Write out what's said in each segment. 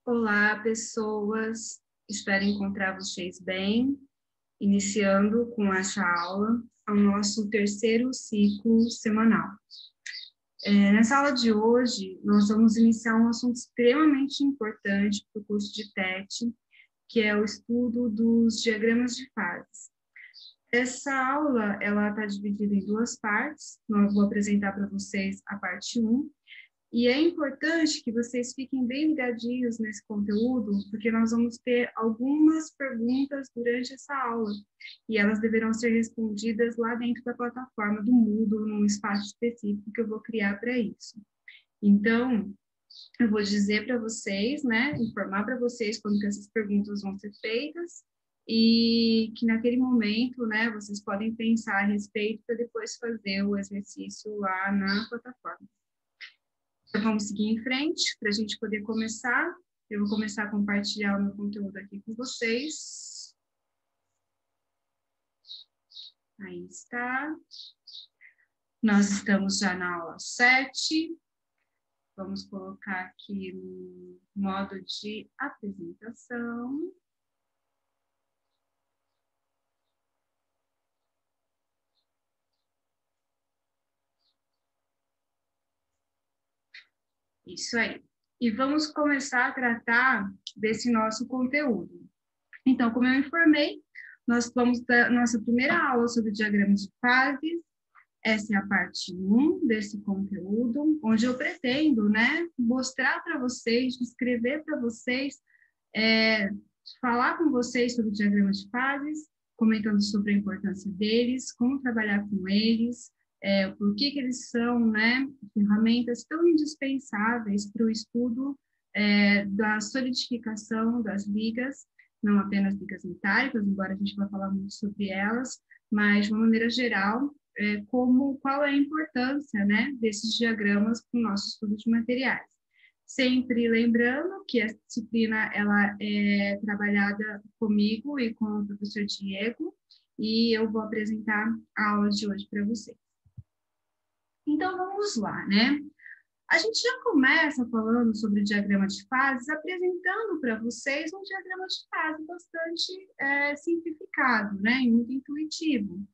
Olá, pessoas. Espero encontrar vocês bem. Iniciando com essa aula, o nosso terceiro ciclo semanal. Nessa aula de hoje, nós vamos iniciar um assunto extremamente importante para o curso de TET, que é o estudo dos diagramas de fases. Essa aula, ela está dividida em duas partes. Eu vou apresentar para vocês a parte 1, e é importante que vocês fiquem bem ligadinhos nesse conteúdo, porque nós vamos ter algumas perguntas durante essa aula, e elas deverão ser respondidas lá dentro da plataforma do Moodle, num espaço específico que eu vou criar para isso. Então, eu vou dizer para vocês, né, informar para vocês quando que essas perguntas vão ser feitas, e que naquele momento, né, vocês podem pensar a respeito para depois fazer o exercício lá na plataforma. Então, vamos seguir em frente para a gente poder começar. Eu vou começar a compartilhar o meu conteúdo aqui com vocês. Aí está. Nós estamos já na aula 7. Vamos colocar aqui no modo de apresentação. Isso aí. E vamos começar a tratar desse nosso conteúdo. Então, como eu informei, nós vamos dar nossa primeira aula sobre diagramas de fases. Essa é a parte 1 desse conteúdo, onde eu pretendo, né, mostrar para vocês, descrever para vocês, falar com vocês sobre diagramas de fases, comentando sobre a importância deles, como trabalhar com eles, por que eles são, né, ferramentas tão indispensáveis para o estudo da solidificação das ligas, não apenas ligas metálicas, embora a gente vá falar muito sobre elas, mas de uma maneira geral, qual é a importância, né, desses diagramas para o nosso estudo de materiais. Sempre lembrando que essa disciplina ela é trabalhada comigo e com o professor Diego, e eu vou apresentar a aula de hoje para vocês. Então, vamos lá, né? A gente já começa falando sobre o diagrama de fases, apresentando para vocês um diagrama de fase bastante simplificado, né, e muito intuitivo,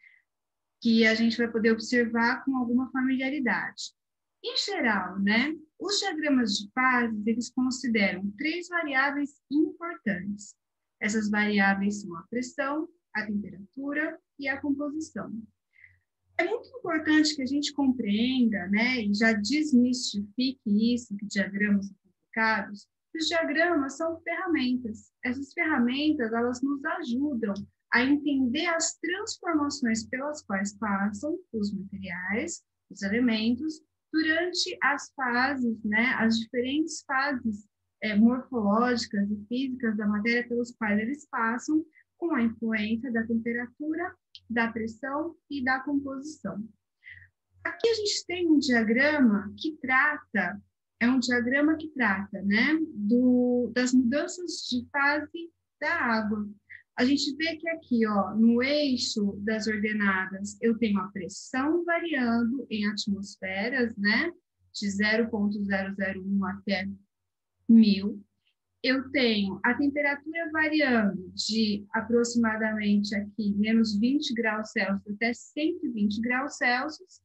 que a gente vai poder observar com alguma familiaridade. Em geral, né, os diagramas de fases, eles consideram 3 variáveis importantes. Essas variáveis são a pressão, a temperatura e a composição. É muito importante que a gente compreenda, né, e já desmistifique isso, que diagramas são complicados. Os diagramas são ferramentas. Essas ferramentas, elas nos ajudam a entender as transformações pelas quais passam os materiais, os elementos, durante as fases, né, as diferentes fases morfológicas e físicas da matéria pelos quais eles passam, com a influência da temperatura, da pressão e da composição. Aqui a gente tem um diagrama que trata, né, das mudanças de fase da água. A gente vê que aqui, ó, no eixo das ordenadas, eu tenho a pressão variando em atmosferas, né, de 0,001 até 1000. Eu tenho a temperatura variando de aproximadamente aqui menos 20 graus Celsius até 120 graus Celsius,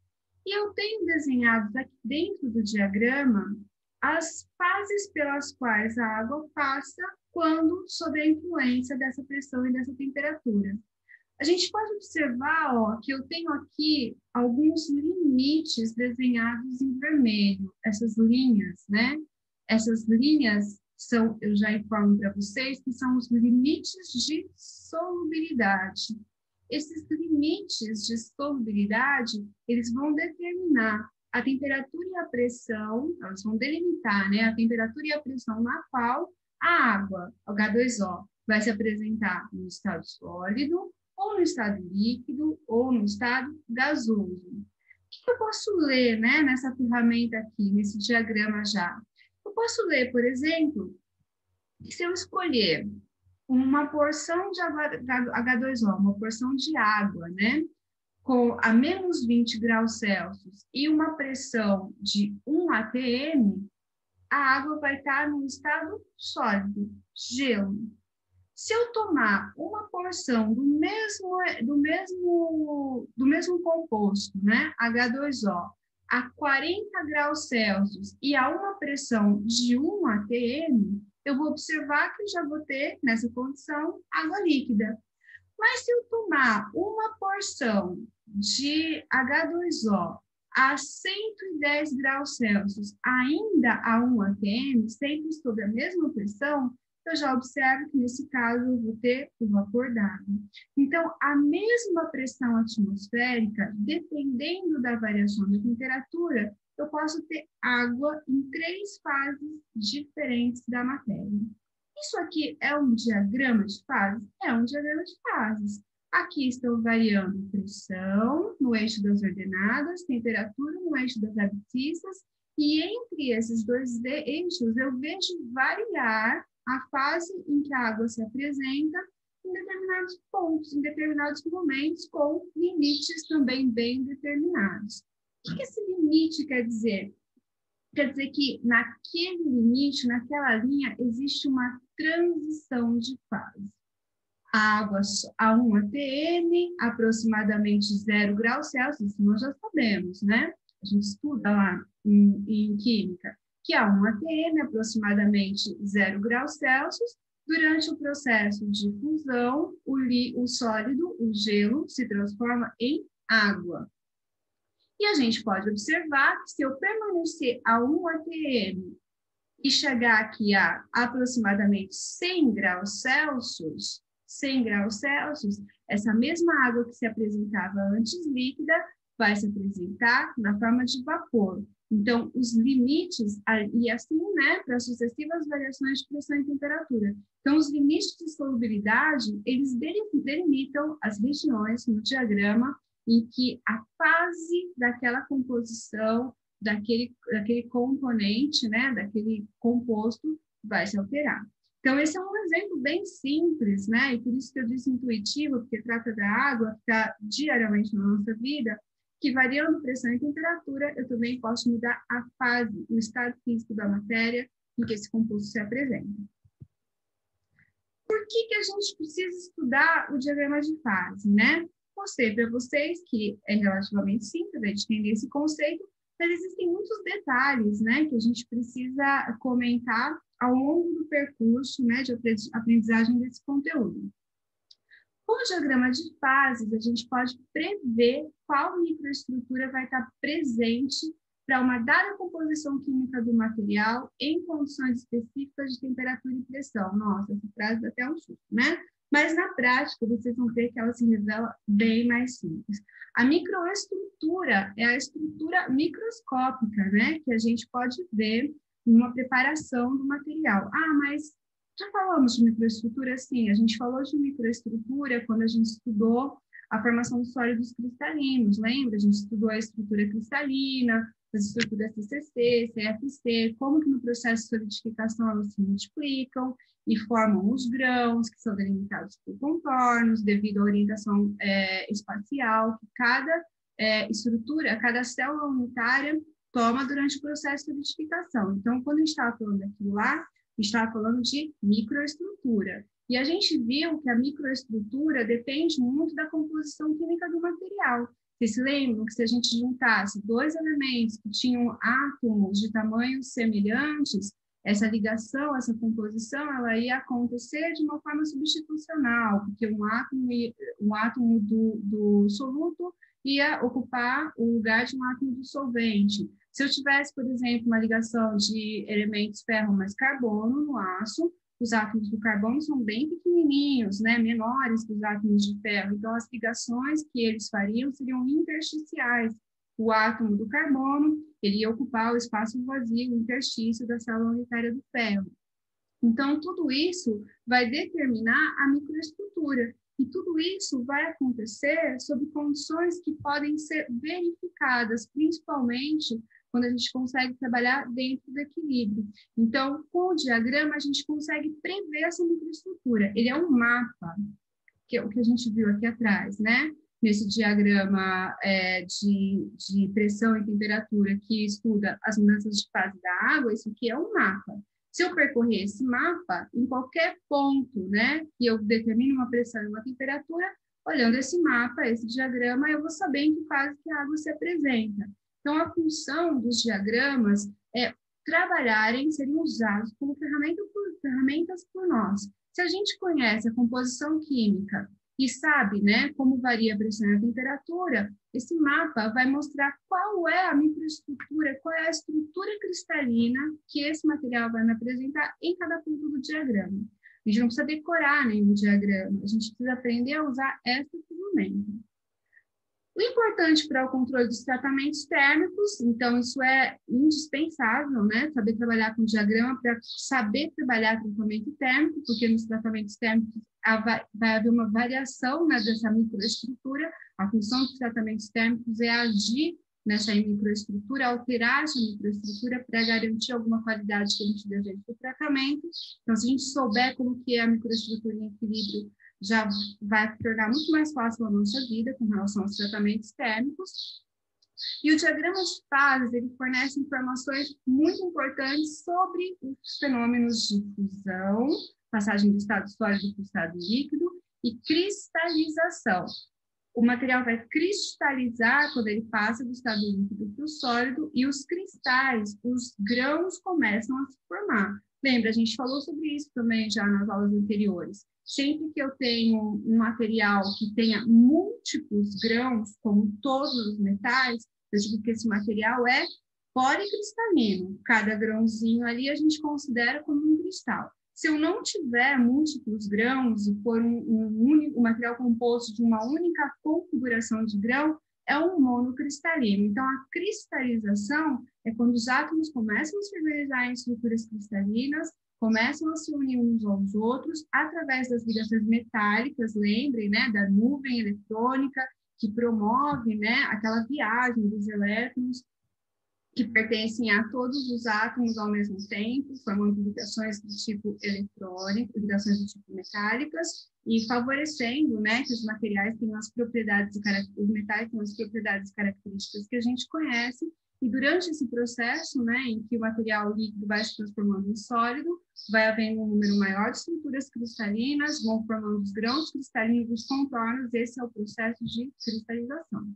e eu tenho desenhados aqui dentro do diagrama as fases pelas quais a água passa quando sob a influência dessa pressão e dessa temperatura. A gente pode observar, ó, que eu tenho aqui alguns limites desenhados em vermelho, essas linhas, né? Essas linhas são, eu já informo para vocês, que são os limites de solubilidade. Esses limites de solubilidade, eles vão determinar a temperatura e a pressão, elas vão delimitar, né, a temperatura e a pressão na qual a água, o H2O, vai se apresentar no estado sólido, ou no estado líquido, ou no estado gasoso. O que eu posso ler, né, nessa ferramenta aqui, nesse diagrama já? Eu posso ler, por exemplo, que se eu escolher uma porção de H2O, uma porção de água, né, com a menos 20 graus Celsius e uma pressão de 1 atm, a água vai estar num estado sólido, gelo. Se eu tomar uma porção do mesmo composto, né, H2O, a 40 graus Celsius e a uma pressão de 1 atm, eu vou observar que eu já vou ter, nessa condição, água líquida. Mas se eu tomar uma porção de H2O a 110 graus Celsius, ainda a 1 atm, sempre sob a mesma pressão, eu já observo que, nesse caso, eu vou ter o vapor d'água. Então, a mesma pressão atmosférica, dependendo da variação da temperatura, eu posso ter água em 3 fases diferentes da matéria. Isso aqui é um diagrama de fases? É um diagrama de fases. Aqui estão variando pressão no eixo das ordenadas, temperatura no eixo das abscissas, e entre esses dois eixos eu vejo variar a fase em que a água se apresenta em determinados pontos, em determinados momentos, com limites também bem determinados. O que esse limite quer dizer? Quer dizer que naquele limite, naquela linha, existe uma transição de fase. A água a 1 atm, aproximadamente 0 graus Celsius, isso nós já sabemos, né? A gente estuda lá em química, que a 1 atm, aproximadamente 0 graus Celsius, durante o processo de fusão, o sólido, o gelo, se transforma em água. E a gente pode observar que se eu permanecer a 1 atm e chegar aqui a aproximadamente 100 graus Celsius, essa mesma água que se apresentava antes líquida vai se apresentar na forma de vapor. Então, os limites, e assim, né, para sucessivas variações de pressão e temperatura. Então, os limites de solubilidade, eles delimitam as regiões no diagrama em que a fase daquela composição, daquele componente, né, daquele composto, vai se alterar. Então, esse é um exemplo bem simples, né, e por isso que eu disse intuitivo, porque trata da água que está diariamente na nossa vida, que variando pressão e temperatura, eu também posso mudar a fase, o estado físico da matéria em que esse composto se apresenta. Por que a gente precisa estudar o diagrama de fase, né? Mostrei para vocês que é relativamente simples de entender esse conceito, mas existem muitos detalhes, né, que a gente precisa comentar ao longo do percurso, né, de aprendizagem desse conteúdo. Com o diagrama de fases, a gente pode prever qual microestrutura vai estar presente para uma dada composição química do material em condições específicas de temperatura e pressão. Nossa, essa frase dá até um susto, né? Mas, na prática, vocês vão ver que ela se revela bem mais simples. A microestrutura é a estrutura microscópica, né? Que a gente pode ver numa preparação do material. Ah, mas já falamos de microestrutura? Sim, a gente falou de microestrutura quando a gente estudou a formação de sólidos cristalinos, lembra? A gente estudou a estrutura cristalina, as estruturas CCC, CFC, como que no processo de solidificação elas se multiplicam e formam os grãos, que são delimitados por contornos, devido à orientação espacial que cada estrutura, cada célula unitária toma durante o processo de solidificação. Então, quando a gente estava falando daquilo lá, a gente estava falando de microestrutura. E a gente viu que a microestrutura depende muito da composição química do material. Vocês se lembram que se a gente juntasse 2 elementos que tinham átomos de tamanhos semelhantes, essa ligação, essa composição, ela ia acontecer de uma forma substitucional, porque um átomo do soluto ia ocupar o lugar de um átomo do solvente. Se eu tivesse, por exemplo, uma ligação de elementos ferro mais carbono no aço, os átomos do carbono são bem pequenininhos, né, menores que os átomos de ferro. Então, as ligações que eles fariam seriam intersticiais. O átomo do carbono, ele ia ocupar o espaço vazio, o interstício da célula unitária do ferro. Então, tudo isso vai determinar a microestrutura. E tudo isso vai acontecer sob condições que podem ser verificadas, principalmente quando a gente consegue trabalhar dentro do equilíbrio. Então, com o diagrama, a gente consegue prever essa microestrutura. Ele é um mapa, que é o que a gente viu aqui atrás, né? nesse diagrama de pressão e temperatura que estuda as mudanças de fase da água, isso aqui é um mapa. Se eu percorrer esse mapa, em qualquer ponto, né, que eu determine uma pressão e uma temperatura, olhando esse mapa, esse diagrama, eu vou saber em que fase que a água se apresenta. Então, a função dos diagramas é serem usados como ferramentas por nós. Se a gente conhece a composição química e sabe, né, como varia a pressão e a temperatura, esse mapa vai mostrar qual é a microestrutura, qual é a estrutura cristalina que esse material vai me apresentar em cada ponto do diagrama. A gente não precisa decorar nenhum diagrama, a gente precisa aprender a usar essa ferramenta. O importante para o controle dos tratamentos térmicos, então isso é indispensável, né? Saber trabalhar com diagrama para saber trabalhar tratamento térmico, porque nos tratamentos térmicos vai haver uma variação, né, dessa microestrutura. A função dos tratamentos térmicos é agir nessa microestrutura, alterar essa microestrutura para garantir alguma qualidade que a gente deseja do tratamento. Então, se a gente souber como que é a microestrutura em equilíbrio, já vai tornar muito mais fácil a nossa vida com relação aos tratamentos térmicos. E o diagrama de fases, ele fornece informações muito importantes sobre os fenômenos de fusão, passagem do estado sólido para o estado líquido e cristalização. O material vai cristalizar quando ele passa do estado líquido para o sólido e os cristais, os grãos começam a se formar. Lembra, a gente falou sobre isso também já nas aulas anteriores. Sempre que eu tenho um material que tenha múltiplos grãos, como todos os metais, eu digo que esse material é policristalino. Cada grãozinho ali a gente considera como um cristal. Se eu não tiver múltiplos grãos e for um material composto de uma única configuração de grão, é um monocristalino. Então, a cristalização é quando os átomos começam a se organizar em estruturas cristalinas, começam a se unir uns aos outros através das ligações metálicas, lembrem, né, da nuvem eletrônica, que promove, né, aquela viagem dos elétrons que pertencem a todos os átomos ao mesmo tempo, formando ligações do tipo eletrônico, ligações do tipo metálicas, e favorecendo, né, que os materiais tenham as propriedades, os metais tenham as propriedades e características que a gente conhece, e durante esse processo, né, em que o material líquido vai se transformando em sólido, vai havendo um número maior de estruturas cristalinas, vão formando os grãos cristalinos dos contornos, esse é o processo de cristalização.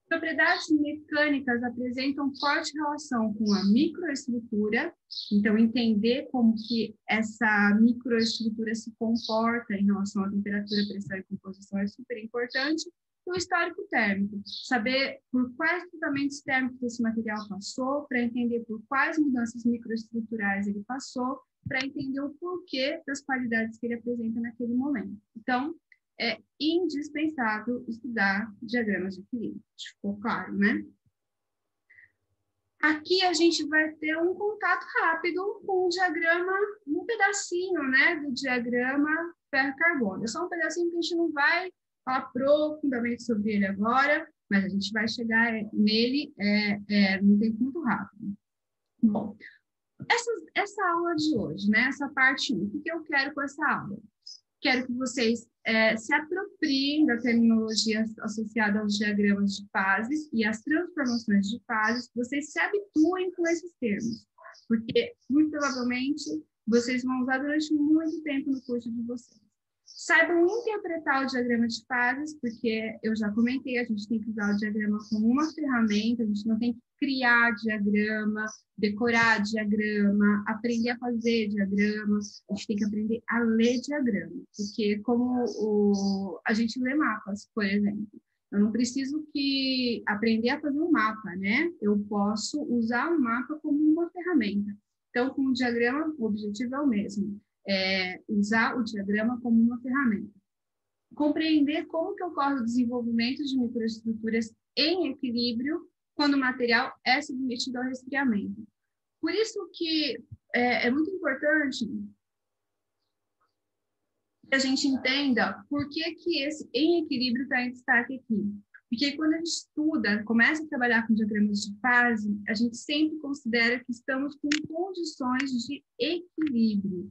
Propriedades mecânicas apresentam forte relação com a microestrutura, então entender como que essa microestrutura se comporta em relação à temperatura, pressão e composição é super importante. E o histórico térmico, saber por quais tratamentos térmicos esse material passou, para entender por quais mudanças microestruturais ele passou, para entender o porquê das qualidades que ele apresenta naquele momento. Então, é indispensável estudar diagramas de equilíbrio, ficou claro, né? Aqui a gente vai ter um contato rápido com o diagrama, um pedacinho, né, do diagrama ferro-carbono. É só um pedacinho que a gente não vai falar profundamente sobre ele agora, mas a gente vai chegar nele num tempo muito rápido. Bom, essa aula de hoje, né, essa parte 1, o que eu quero com essa aula? Quero que vocês se apropriem da terminologia associada aos diagramas de fases e às transformações de fases, que vocês se habituem com esses termos, porque, muito provavelmente, vocês vão usar durante muito tempo no curso de vocês. Saibam interpretar o diagrama de fases, porque eu já comentei, a gente tem que usar o diagrama como uma ferramenta, a gente não tem que criar diagrama, decorar diagrama, aprender a fazer diagrama, a gente tem que aprender a ler diagrama, porque como a gente lê mapas, por exemplo, eu não preciso aprender a fazer um mapa, né? Eu posso usar o mapa como uma ferramenta. Então, com o diagrama, o objetivo é o mesmo. Usar o diagrama como uma ferramenta. Compreender como que ocorre o desenvolvimento de microestruturas em equilíbrio quando o material é submetido ao resfriamento. Por isso que é muito importante que a gente entenda por que esse em equilíbrio está em destaque aqui. Porque quando a gente estuda, começa a trabalhar com diagramas de fase, a gente sempre considera que estamos com condições de equilíbrio.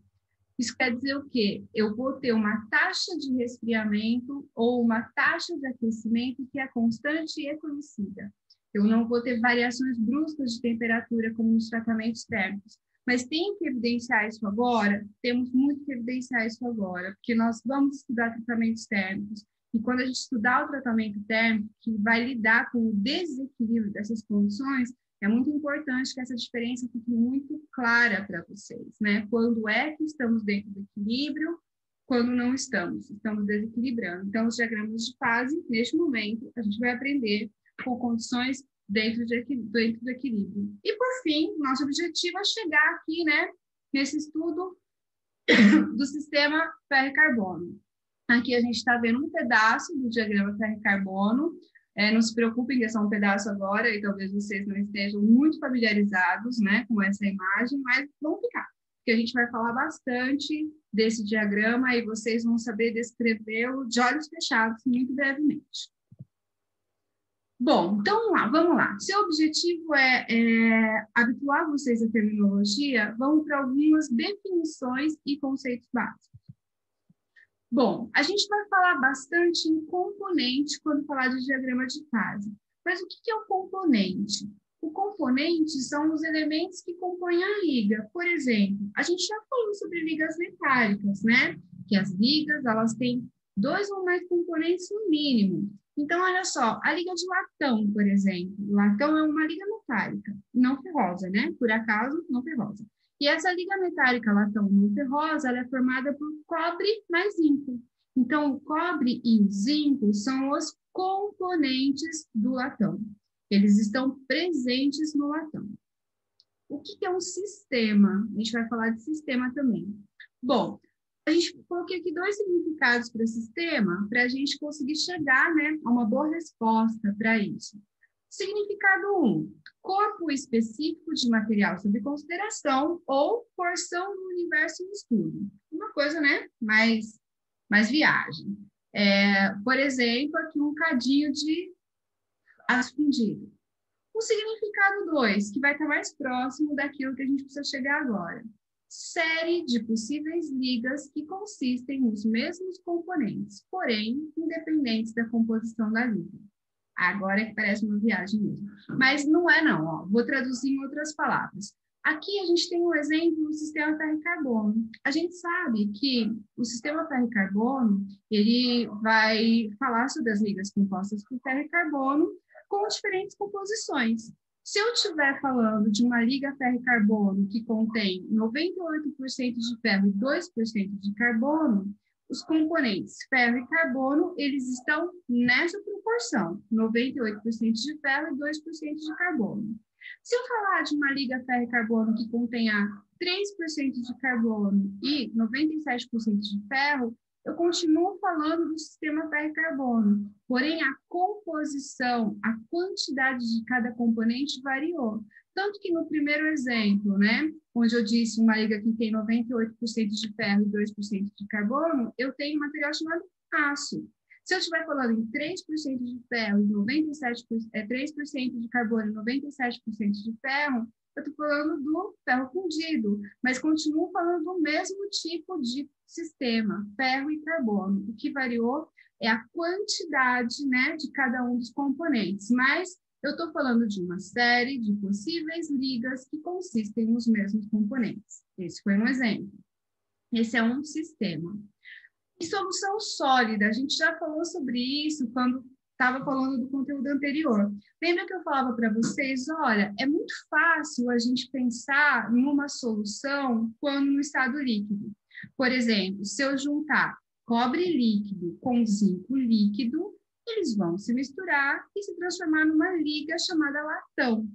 Isso quer dizer o quê? Eu vou ter uma taxa de resfriamento ou uma taxa de aquecimento que é constante e conhecida. Eu não vou ter variações bruscas de temperatura como nos tratamentos térmicos. Mas tem que evidenciar isso agora? Temos muito que evidenciar isso agora, porque nós vamos estudar tratamentos térmicos. E quando a gente estudar o tratamento térmico, que vai lidar com o desequilíbrio dessas condições, é muito importante que essa diferença fique muito clara para vocês, né? Quando é que estamos dentro do equilíbrio, quando não estamos desequilibrando. Então, os diagramas de fase, neste momento, a gente vai aprender com condições dentro do equilíbrio. E, por fim, nosso objetivo é chegar aqui, né, nesse estudo do sistema ferro e carbono. Aqui a gente está vendo um pedaço do diagrama ferro e carbono. Não se preocupem que é só um pedaço agora, e talvez vocês não estejam muito familiarizados, né, com essa imagem, mas vão ficar, porque a gente vai falar bastante desse diagrama e vocês vão saber descrevê-lo de olhos fechados muito brevemente. Bom, então vamos lá. Se o objetivo é habituar vocês à terminologia, vamos para algumas definições e conceitos básicos. Bom, a gente vai falar bastante em componente quando falar de diagrama de fase. Mas o que é o componente? O componente são os elementos que compõem a liga. Por exemplo, a gente já falou sobre ligas metálicas, né? Que as ligas, elas têm 2 ou mais componentes no mínimo. Então, olha só, a liga de latão, por exemplo. Latão é uma liga metálica, não ferrosa, né? Por acaso, não ferrosa. E essa liga metálica latão não ferrosa, ela é formada por cobre mais zinco. Então, o cobre e o zinco são os componentes do latão. Eles estão presentes no latão. O que é um sistema? A gente vai falar de sistema também. Bom, a gente coloquei aqui 2 significados para sistema, para a gente conseguir chegar, né, a uma boa resposta para isso. Significado 1, corpo específico de material sob consideração ou porção do universo em estudo. Uma coisa, né, mais viagem. Por exemplo, aqui um cadinho de aço fundido. O significado 2, que vai estar mais próximo daquilo que a gente precisa chegar agora. Série de possíveis ligas que consistem nos mesmos componentes, porém independentes da composição da liga. Agora é que parece uma viagem mesmo. Mas não é não, ó. Vou traduzir em outras palavras. Aqui a gente tem um exemplo do sistema ferro e carbono. A gente sabe que o sistema ferro e carbono, ele vai falar sobre as ligas compostas por ferro e carbono com diferentes composições. Se eu estiver falando de uma liga ferro e carbono que contém 98% de ferro e 2% de carbono, os componentes ferro e carbono, eles estão nessa proporção, 98% de ferro e 2% de carbono. Se eu falar de uma liga ferro e carbono que contenha 3% de carbono e 97% de ferro, eu continuo falando do sistema ferro e carbono, porém a composição, a quantidade de cada componente variou. Tanto que no primeiro exemplo, né, onde eu disse uma liga que tem 98% de ferro e 2% de carbono, eu tenho um material chamado aço. Se eu estiver falando em 3% de ferro e 3% de carbono e 97% de ferro, eu estou falando do ferro fundido, mas continuo falando do mesmo tipo de sistema, ferro e carbono. O que variou é a quantidade, né, de cada um dos componentes, mas eu estou falando de uma série de possíveis ligas que consistem nos mesmos componentes. Esse foi um exemplo. Esse é um sistema. E solução sólida, a gente já falou sobre isso quando estava falando do conteúdo anterior. Lembra que eu falava para vocês, olha, é muito fácil a gente pensar em uma solução quando no estado líquido. Por exemplo, se eu juntar cobre líquido com zinco líquido, eles vão se misturar e se transformar numa liga chamada latão.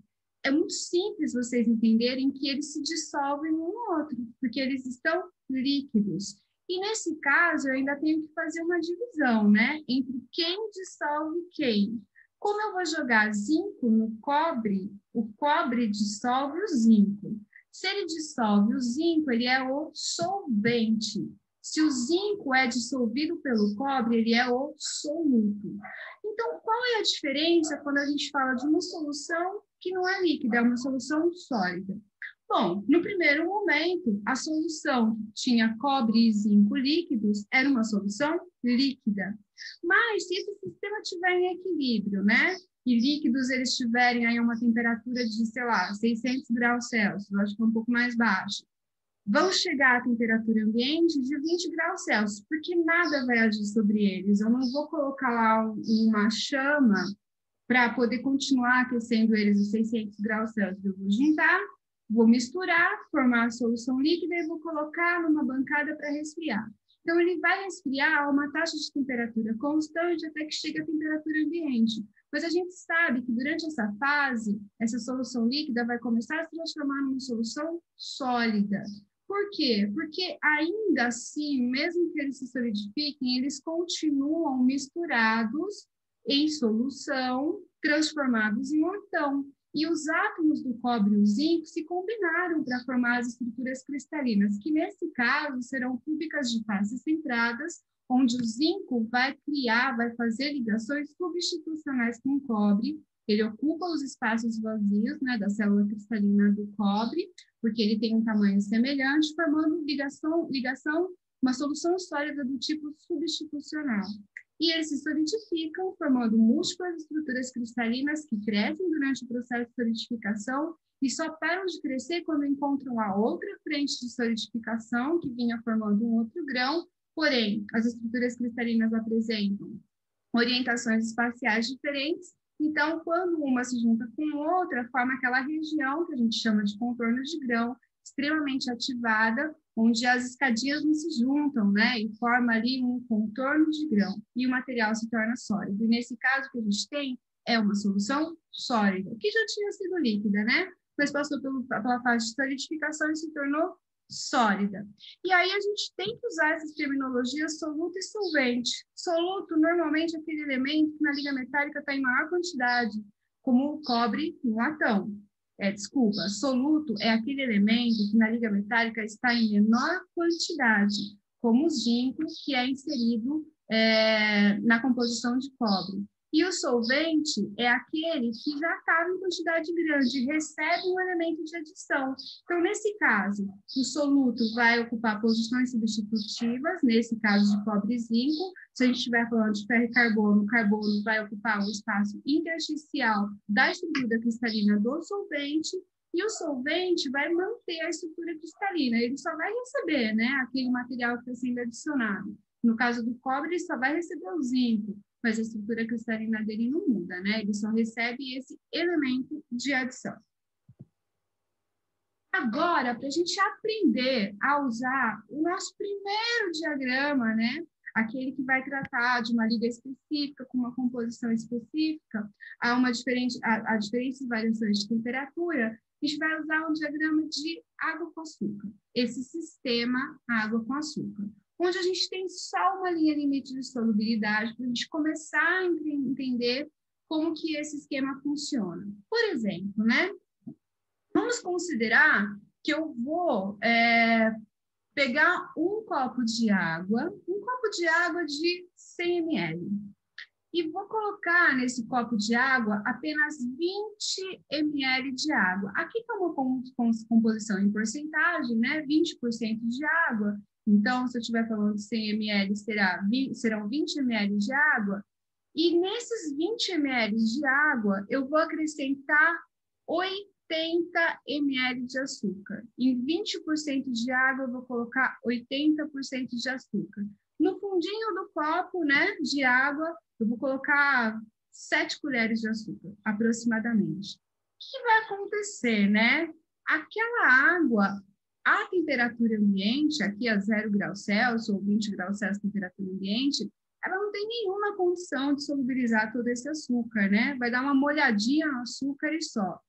É muito simples vocês entenderem que eles se dissolvem um no outro, porque eles estão líquidos. E nesse caso, eu ainda tenho que fazer uma divisão, né, entre quem dissolve quem. Como eu vou jogar zinco no cobre, o cobre dissolve o zinco. Se ele dissolve o zinco, ele é o solvente. Se o zinco é dissolvido pelo cobre, ele é o soluto. Então, qual é a diferença quando a gente fala de uma solução que não é líquida, é uma solução sólida? Bom, no primeiro momento, a solução que tinha cobre e zinco líquidos era uma solução líquida. Mas se esse sistema estiver em equilíbrio, né? E líquidos eles estiverem aí a uma temperatura de, sei lá, 600 graus Celsius, eu acho que é um pouco mais baixo, vão chegar à temperatura ambiente de 20 graus Celsius, porque nada vai agir sobre eles. Eu não vou colocar lá uma chama para poder continuar aquecendo eles a 600 graus Celsius. Eu vou juntar, vou misturar, formar a solução líquida e vou colocar numa bancada para resfriar. Então, ele vai resfriar a uma taxa de temperatura constante até que chegue à temperatura ambiente. Mas a gente sabe que durante essa fase, essa solução líquida vai começar a se transformar numa solução sólida. Por quê? Porque ainda assim, mesmo que eles se solidifiquem, eles continuam misturados em solução, transformados em latão. E os átomos do cobre e o zinco se combinaram para formar as estruturas cristalinas, que nesse caso serão cúbicas de faces centradas, onde o zinco vai fazer ligações substitucionais com o cobre. Ele ocupa os espaços vazios, né, da célula cristalina do cobre, porque ele tem um tamanho semelhante, formando ligação, uma solução sólida do tipo substitucional. E eles se solidificam, formando múltiplas estruturas cristalinas que crescem durante o processo de solidificação e só param de crescer quando encontram a outra frente de solidificação, que vinha formando um outro grão. Porém, as estruturas cristalinas apresentam orientações espaciais diferentes. Então, quando uma se junta com outra, forma aquela região que a gente chama de contorno de grão, extremamente ativada, onde as escadinhas não se juntam, né? E forma ali um contorno de grão. E o material se torna sólido. E nesse caso, o que a gente tem é uma solução sólida, que já tinha sido líquida, né? Mas passou pela fase de solidificação e se tornou sólida. E aí a gente tem que usar essas terminologias soluto e solvente. Soluto, normalmente, é aquele elemento que na liga metálica está em maior quantidade, como o cobre no latão. Soluto é aquele elemento que na liga metálica está em menor quantidade, como o zinco, que é inserido na composição de cobre. E o solvente é aquele que já estava em quantidade grande, recebe um elemento de adição. Então, nesse caso, o soluto vai ocupar posições substitutivas, nesse caso de cobre e zinco. Se a gente estiver falando de ferro e carbono, o carbono vai ocupar o espaço intersticial da estrutura cristalina do solvente, e o solvente vai manter a estrutura cristalina, ele só vai receber, né, aquele material que está sendo adicionado. No caso do cobre, ele só vai receber o zinco, mas a estrutura cristalina dele não muda, né? Ele só recebe esse elemento de adição. Agora, para a gente aprender a usar o nosso primeiro diagrama, né? Aquele que vai tratar de uma liga específica, com uma composição específica, a diferentes variações de temperatura, a gente vai usar um diagrama de água com açúcar. Esse sistema água com açúcar, onde a gente tem só uma linha limite de solubilidade para a gente começar a entender como que esse esquema funciona. Por exemplo, né? Vamos considerar que eu vou pegar um copo de água de 100 ml, e vou colocar nesse copo de água apenas 20 ml de água. Aqui está uma composição em porcentagem, né? 20% de água. Então, se eu estiver falando de 100 ml, serão 20 ml de água. E nesses 20 ml de água, eu vou acrescentar 80 ml de açúcar. Em 20% de água, eu vou colocar 80% de açúcar. No fundinho do copo, né, de água, eu vou colocar 7 colheres de açúcar, aproximadamente. O que vai acontecer, né? Aquela água, a temperatura ambiente, aqui a 0 graus Celsius ou 20 graus Celsius temperatura ambiente, ela não tem nenhuma condição de solubilizar todo esse açúcar, né? Vai dar uma molhadinha no açúcar e só.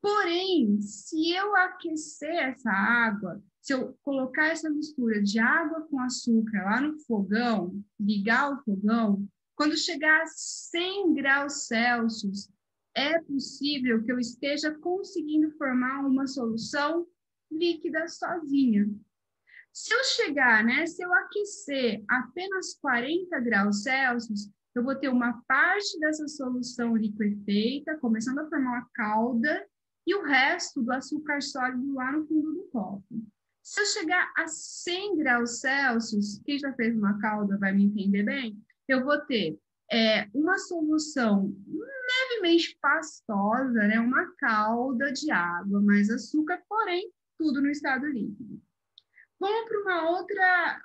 Porém, se eu aquecer essa água, se eu colocar essa mistura de água com açúcar lá no fogão, ligar o fogão, quando chegar a 100 graus Celsius, é possível que eu esteja conseguindo formar uma solução líquida sozinha. Se eu chegar, né, se eu aquecer apenas 40 graus Celsius, eu vou ter uma parte dessa solução liquefeita, começando a formar uma calda, e o resto do açúcar sólido lá no fundo do copo. Se eu chegar a 100 graus Celsius, quem já fez uma calda vai me entender bem, eu vou ter uma solução levemente pastosa, né? Uma calda de água, mais açúcar, porém, tudo no estado líquido. Vamos para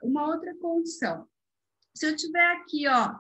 uma outra condição. Se eu tiver aqui, ó,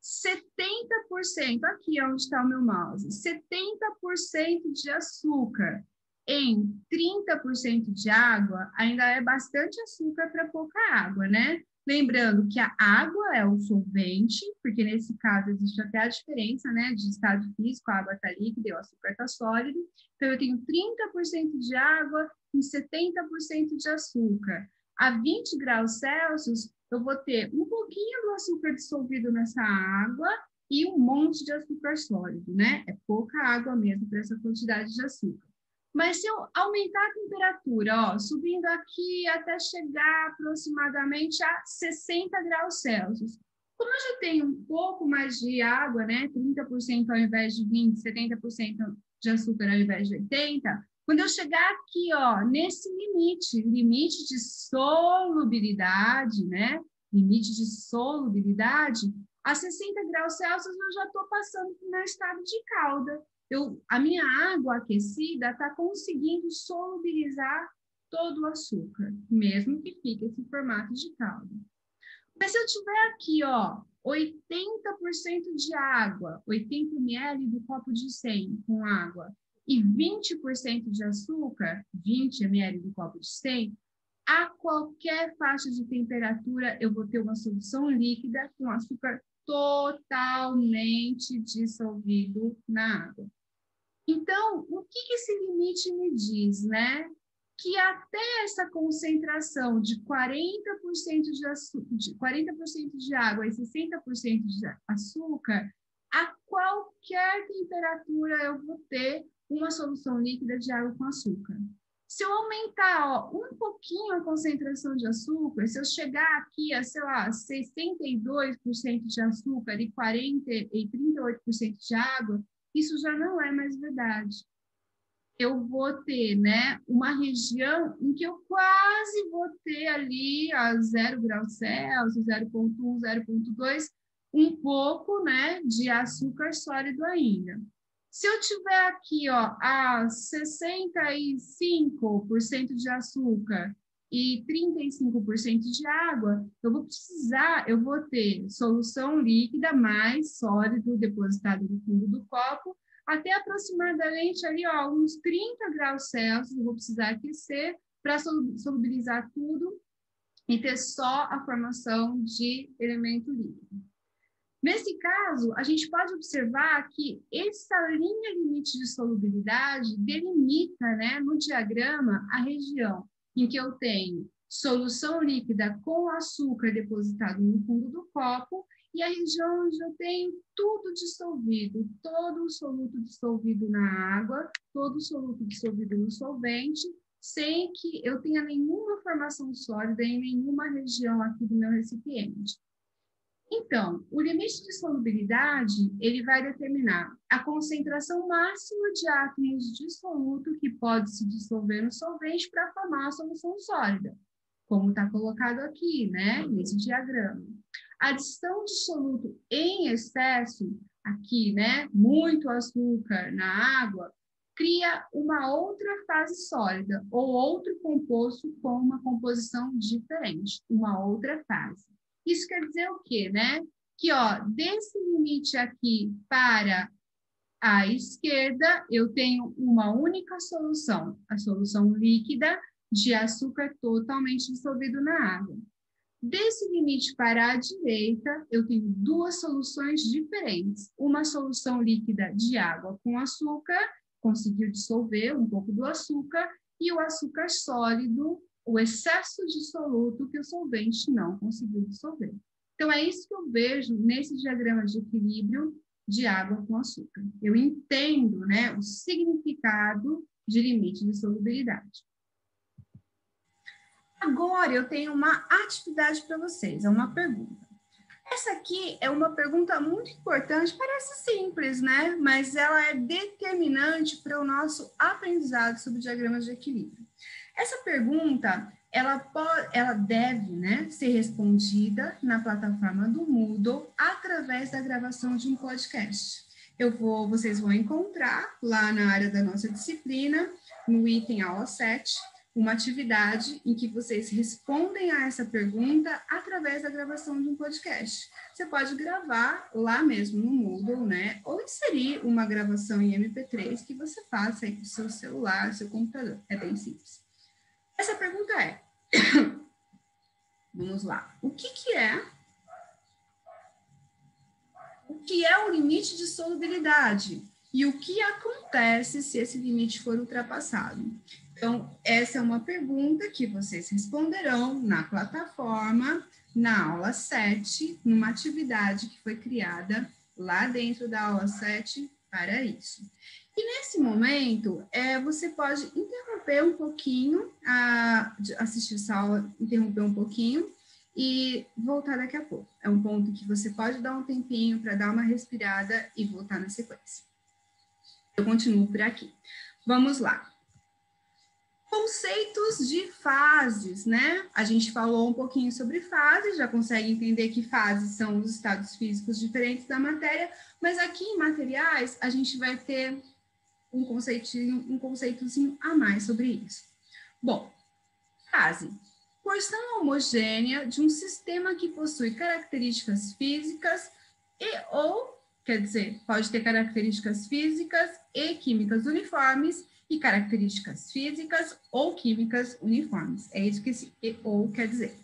70%, aqui onde está o meu mouse, 70% de açúcar em 30% de água, ainda é bastante açúcar para pouca água, né? Lembrando que a água é o solvente, porque nesse caso existe até a diferença, né, de estado físico, a água está líquida e o açúcar está sólido. Então, eu tenho 30% de água e 70% de açúcar. A 20 graus Celsius, eu vou ter um pouquinho do açúcar dissolvido nessa água e um monte de açúcar sólido, né? É pouca água mesmo para essa quantidade de açúcar. Mas se eu aumentar a temperatura, ó, subindo aqui até chegar aproximadamente a 60 graus Celsius, como eu já tenho um pouco mais de água, né, 30% ao invés de 20%, 70% de açúcar ao invés de 80%, quando eu chegar aqui, ó, nesse limite de solubilidade, né, limite de solubilidade, a 60 graus Celsius eu já estou passando para o meu estado de calda. A minha água aquecida está conseguindo solubilizar todo o açúcar, mesmo que fique esse formato de calda. Mas se eu tiver aqui, ó, 80% de água, 80 ml do copo de 100 com água, e 20% de açúcar, 20 ml do copo de 100, a qualquer faixa de temperatura, eu vou ter uma solução líquida com açúcar totalmente dissolvido na água. Então, o que esse limite me diz, né? Que até essa concentração de 40% de água e 60% de açúcar, a qualquer temperatura eu vou ter uma solução líquida de água com açúcar. Se eu aumentar, ó, um pouquinho a concentração de açúcar, se eu chegar aqui a, sei lá, 62% de açúcar e 38% de água, isso já não é mais verdade. Eu vou ter, né, uma região em que eu quase vou ter ali a 0 graus Celsius, 0,1, 0,2, um pouco, né, de açúcar sólido ainda. Se eu tiver aqui, ó, a 65% de açúcar e 35% de água, eu vou ter solução líquida mais sólido depositado no fundo do copo, até aproximadamente ali, ó, uns 30 graus Celsius, eu vou precisar aquecer para solubilizar tudo e ter só a formação de elemento líquido. Nesse caso, a gente pode observar que essa linha limite de solubilidade delimita, né, no diagrama, a região em que eu tenho solução líquida com açúcar depositado no fundo do copo e a região onde eu tenho tudo dissolvido, todo o soluto dissolvido na água, todo o soluto dissolvido no solvente, sem que eu tenha nenhuma formação sólida em nenhuma região aqui do meu recipiente. Então, o limite de solubilidade, ele vai determinar a concentração máxima de átomos de soluto que pode se dissolver no solvente para formar a solução sólida, como está colocado aqui, né, nesse diagrama. A adição de soluto em excesso, aqui, né, muito açúcar na água, cria uma outra fase sólida ou outro composto com uma composição diferente, uma outra fase. Isso quer dizer o quê, né? Que, ó, desse limite aqui para a esquerda, eu tenho uma única solução, a solução líquida de açúcar totalmente dissolvido na água. Desse limite para a direita, eu tenho duas soluções diferentes. Uma solução líquida de água com açúcar, conseguiu dissolver um pouco do açúcar, e o açúcar sólido, o excesso de soluto que o solvente não conseguiu dissolver. Então, é isso que eu vejo nesse diagrama de equilíbrio de água com açúcar. Eu entendo, né, o significado de limite de solubilidade. Agora, eu tenho uma atividade para vocês, é uma pergunta. Essa aqui é uma pergunta muito importante, parece simples, né? Mas ela é determinante para o nosso aprendizado sobre diagramas de equilíbrio. Essa pergunta, ela deve, né, ser respondida na plataforma do Moodle através da gravação de um podcast. Vocês vão encontrar lá na área da nossa disciplina, no item aula 7, uma atividade em que vocês respondem a essa pergunta através da gravação de um podcast. Você pode gravar lá mesmo no Moodle, né? Ou inserir uma gravação em MP3 que você faça aí com o seu celular, seu computador. É bem simples. Essa pergunta é, vamos lá, o que é o limite de solubilidade? E o que acontece se esse limite for ultrapassado? Então, essa é uma pergunta que vocês responderão na plataforma, na aula 7, numa atividade que foi criada lá dentro da aula 7 para isso. E nesse momento, você pode interromper um pouquinho, assistir essa aula, interromper um pouquinho e voltar daqui a pouco. É um ponto que você pode dar um tempinho para dar uma respirada e voltar na sequência. Eu continuo por aqui. Vamos lá. Conceitos de fases, né? A gente falou um pouquinho sobre fases, já consegue entender que fases são os estados físicos diferentes da matéria, mas aqui em materiais a gente vai ter um conceitozinho a mais sobre isso. Bom, fase. Porção homogênea de um sistema que possui características físicas quer dizer, pode ter características físicas e químicas uniformes e características físicas ou químicas uniformes. É isso que esse e ou quer dizer.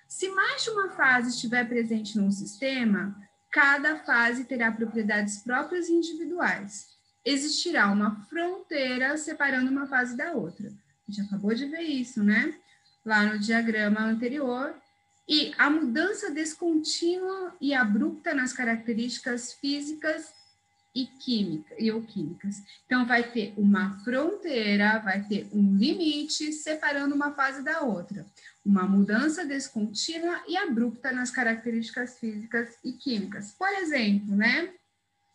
Se mais de uma fase estiver presente num sistema, cada fase terá propriedades próprias e individuais. Existirá uma fronteira separando uma fase da outra. A gente acabou de ver isso, né? Lá no diagrama anterior. E a mudança descontínua e abrupta nas características físicas ou químicas. Então, vai ter uma fronteira, vai ter um limite separando uma fase da outra. Uma mudança descontínua e abrupta nas características físicas e químicas. Por exemplo, né?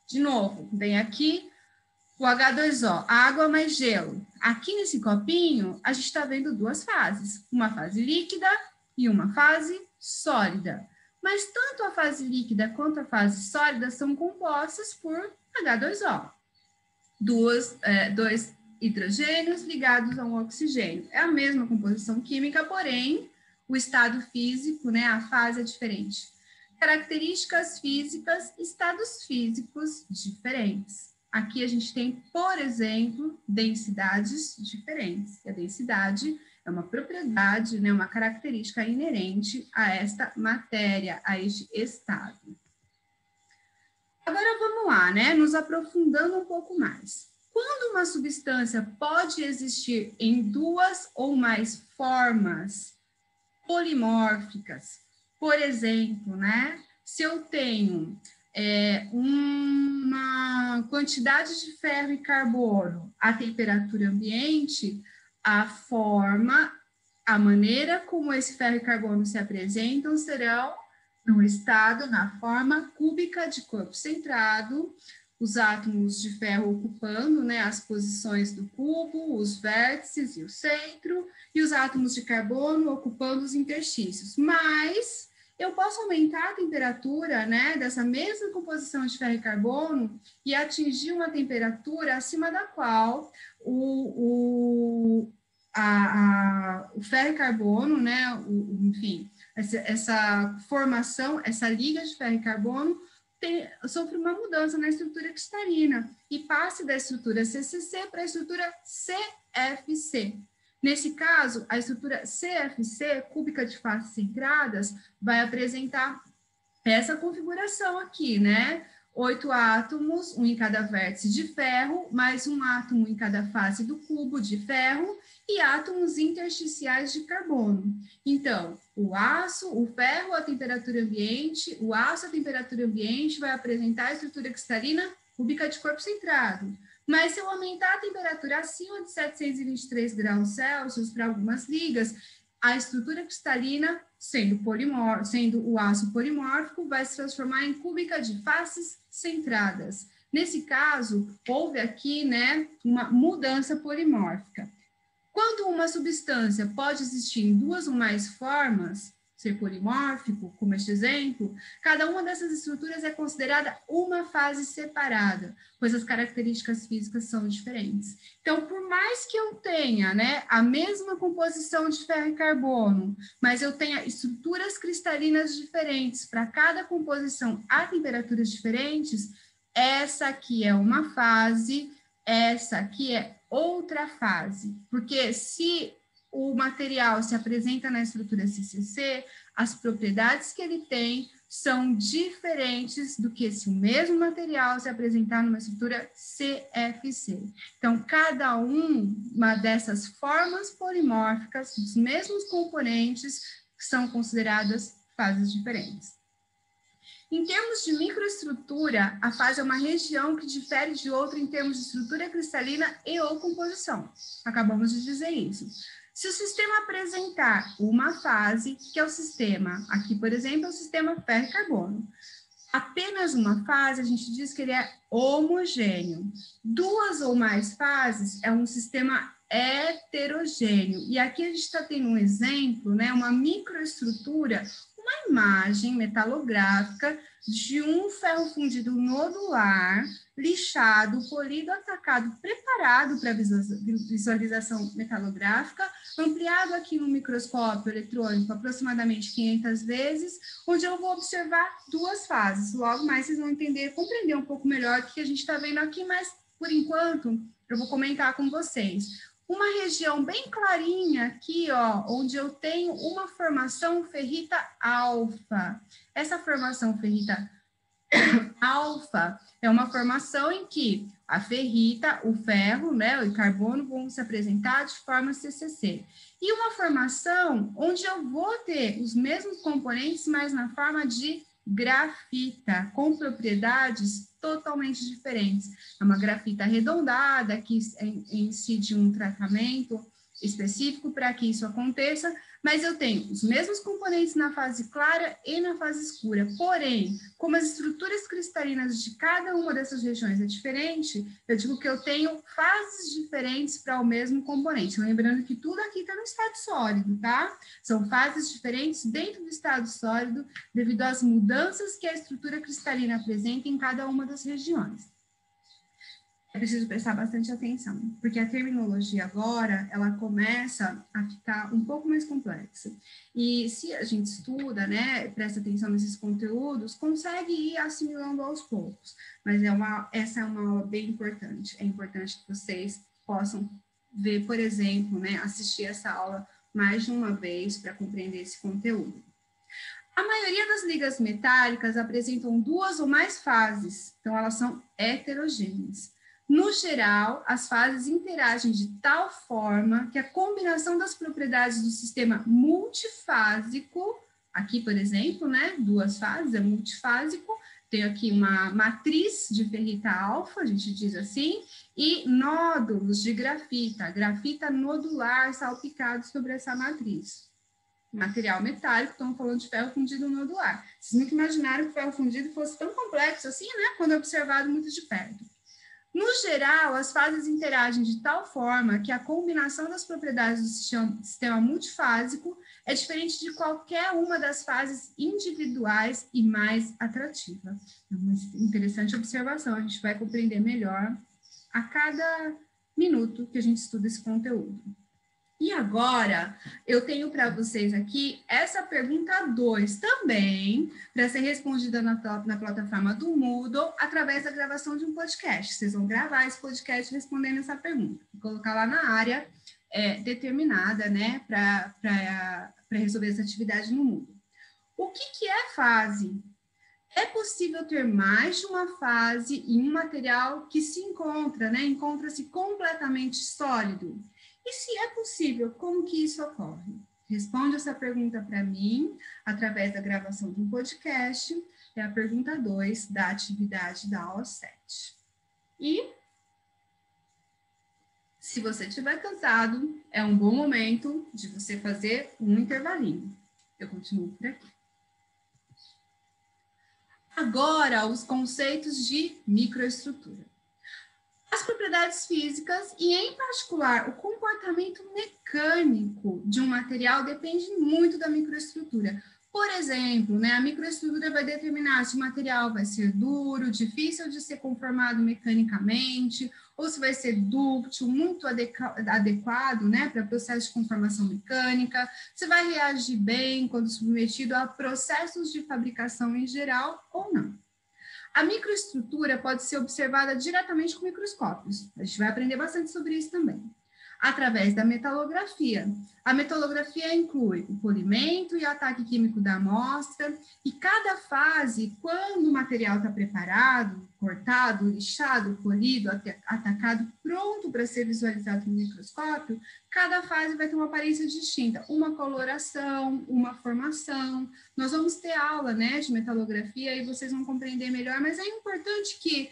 De novo, vem aqui o H2O, água mais gelo. Aqui nesse copinho, a gente está vendo duas fases. Uma fase líquida e uma fase sólida. Mas tanto a fase líquida quanto a fase sólida são compostas por H2O. Dois hidrogênios ligados a um oxigênio. É a mesma composição química, porém, o estado físico, né, a fase é diferente. Características físicas, estados físicos diferentes. Aqui a gente tem, por exemplo, densidades diferentes. A densidade é uma propriedade, né, uma característica inerente a esta matéria, a este estado. Agora vamos lá, né, nos aprofundando um pouco mais. Quando uma substância pode existir em duas ou mais formas polimórficas, por exemplo, né, se eu tenho uma quantidade de ferro e carbono à temperatura ambiente, a maneira como esse ferro e carbono se apresentam serão no estado, na forma cúbica de corpo centrado, os átomos de ferro ocupando, né, as posições do cubo, os vértices e o centro, e os átomos de carbono ocupando os interstícios. Mas eu posso aumentar a temperatura, né, dessa mesma composição de ferro e carbono e atingir uma temperatura acima da qual o ferro e carbono, né, enfim, essa formação, essa liga de ferro e carbono sofre uma mudança na estrutura cristalina e passe da estrutura CCC para a estrutura CFC. Nesse caso, a estrutura CFC, cúbica de faces centradas, vai apresentar essa configuração aqui, né? 8 átomos, um em cada vértice de ferro, mais um átomo em cada face do cubo de ferro e átomos intersticiais de carbono. Então, o ferro à temperatura ambiente, o aço à temperatura ambiente vai apresentar a estrutura cristalina cúbica de corpo centrado. Mas se eu aumentar a temperatura acima de 723 graus Celsius para algumas ligas, a estrutura cristalina, sendo o aço polimórfico, vai se transformar em cúbica de faces centradas. Nesse caso, houve aqui, né, uma mudança polimórfica. Quando uma substância pode existir em duas ou mais formas, ser polimórfico, como este exemplo, cada uma dessas estruturas é considerada uma fase separada, pois as características físicas são diferentes. Então, por mais que eu tenha, né, a mesma composição de ferro e carbono, mas eu tenha estruturas cristalinas diferentes para cada composição a temperaturas diferentes, essa aqui é uma fase, essa aqui é outra fase, porque se o material se apresenta na estrutura CCC, as propriedades que ele tem são diferentes do que se o mesmo material se apresentar numa estrutura CFC. Então, cada uma dessas formas polimórficas, dos mesmos componentes, são consideradas fases diferentes. Em termos de microestrutura, a fase é uma região que difere de outra em termos de estrutura cristalina e ou composição. Acabamos de dizer isso. Se o sistema apresentar uma fase, que é o sistema, aqui, por exemplo, é o sistema ferro e carbono, apenas uma fase, a gente diz que ele é homogêneo. Duas ou mais fases é um sistema heterogêneo. E aqui a gente está tendo um exemplo, né, uma microestrutura, uma imagem metalográfica de um ferro fundido nodular, lixado, polido, atacado, preparado para visualização metalográfica, ampliado aqui no microscópio eletrônico aproximadamente 500 vezes, onde eu vou observar duas fases. Logo mais vocês vão entender, compreender um pouco melhor o que a gente está vendo aqui, mas por enquanto eu vou comentar com vocês. Uma região bem clarinha aqui, ó, onde eu tenho uma formação ferrita alfa. Essa formação ferrita alfa é uma formação em que a ferrita, o ferro, né, o carbono vão se apresentar de forma CCC. E uma formação onde eu vou ter os mesmos componentes, mas na forma de grafita, com propriedades totalmente diferentes. É uma grafita arredondada, que incide um tratamento específico para que isso aconteça, mas eu tenho os mesmos componentes na fase clara e na fase escura. Porém, como as estruturas cristalinas de cada uma dessas regiões é diferente, eu digo que eu tenho fases diferentes para o mesmo componente. Lembrando que tudo aqui está no estado sólido, tá? São fases diferentes dentro do estado sólido, devido às mudanças que a estrutura cristalina apresenta em cada uma das regiões. É preciso prestar bastante atenção, porque a terminologia agora, ela começa a ficar um pouco mais complexa. E se a gente estuda, né, presta atenção nesses conteúdos, consegue ir assimilando aos poucos. Mas essa é uma aula bem importante. É importante que vocês possam ver, por exemplo, né, assistir essa aula mais de uma vez para compreender esse conteúdo. A maioria das ligas metálicas apresentam duas ou mais fases, então elas são heterogêneas. No geral, as fases interagem de tal forma que a combinação das propriedades do sistema multifásico, aqui, por exemplo, né, duas fases, é multifásico, tenho aqui uma matriz de ferrita alfa, a gente diz assim, e nódulos de grafita, grafita nodular salpicado sobre essa matriz. Material metálico, estamos falando de ferro fundido nodular. Vocês nunca imaginaram que o ferro fundido fosse tão complexo assim, né, quando observado muito de perto. No geral, as fases interagem de tal forma que a combinação das propriedades do sistema multifásico é diferente de qualquer uma das fases individuais e mais atrativa. É uma interessante observação, a gente vai compreender melhor a cada minuto que a gente estuda esse conteúdo. E agora, eu tenho para vocês aqui essa pergunta 2 também, para ser respondida na plataforma do Moodle, através da gravação de um podcast. Vocês vão gravar esse podcast respondendo essa pergunta. Vou colocar lá na área determinada, né, para resolver essa atividade no Moodle. O que é fase? É possível ter mais de uma fase em um material que se encontra, né, encontra-se completamente sólido? E se é possível, como que isso ocorre? Responde essa pergunta para mim, através da gravação de um podcast, é a pergunta 2 da atividade da aula 7. E Se você estiver cansado, é um bom momento de você fazer um intervalinho. Eu continuo por aqui. Agora, os conceitos de microestrutura. As propriedades físicas e, em particular, o comportamento mecânico de um material depende muito da microestrutura. Por exemplo, né, a microestrutura vai determinar se o material vai ser duro, difícil de ser conformado mecanicamente, ou se vai ser dúctil, muito adequado, né, para processo de conformação mecânica, se vai reagir bem quando submetido a processos de fabricação em geral ou não. A microestrutura pode ser observada diretamente com microscópios. A gente vai aprender bastante sobre isso também. Através da metalografia. A metalografia inclui o polimento e o ataque químico da amostra, e cada fase, quando o material está preparado, cortado, lixado, polido, atacado, pronto para ser visualizado no microscópio, cada fase vai ter uma aparência distinta, uma coloração, uma formação. Nós vamos ter aula, né, de metalografia e vocês vão compreender melhor, mas é importante que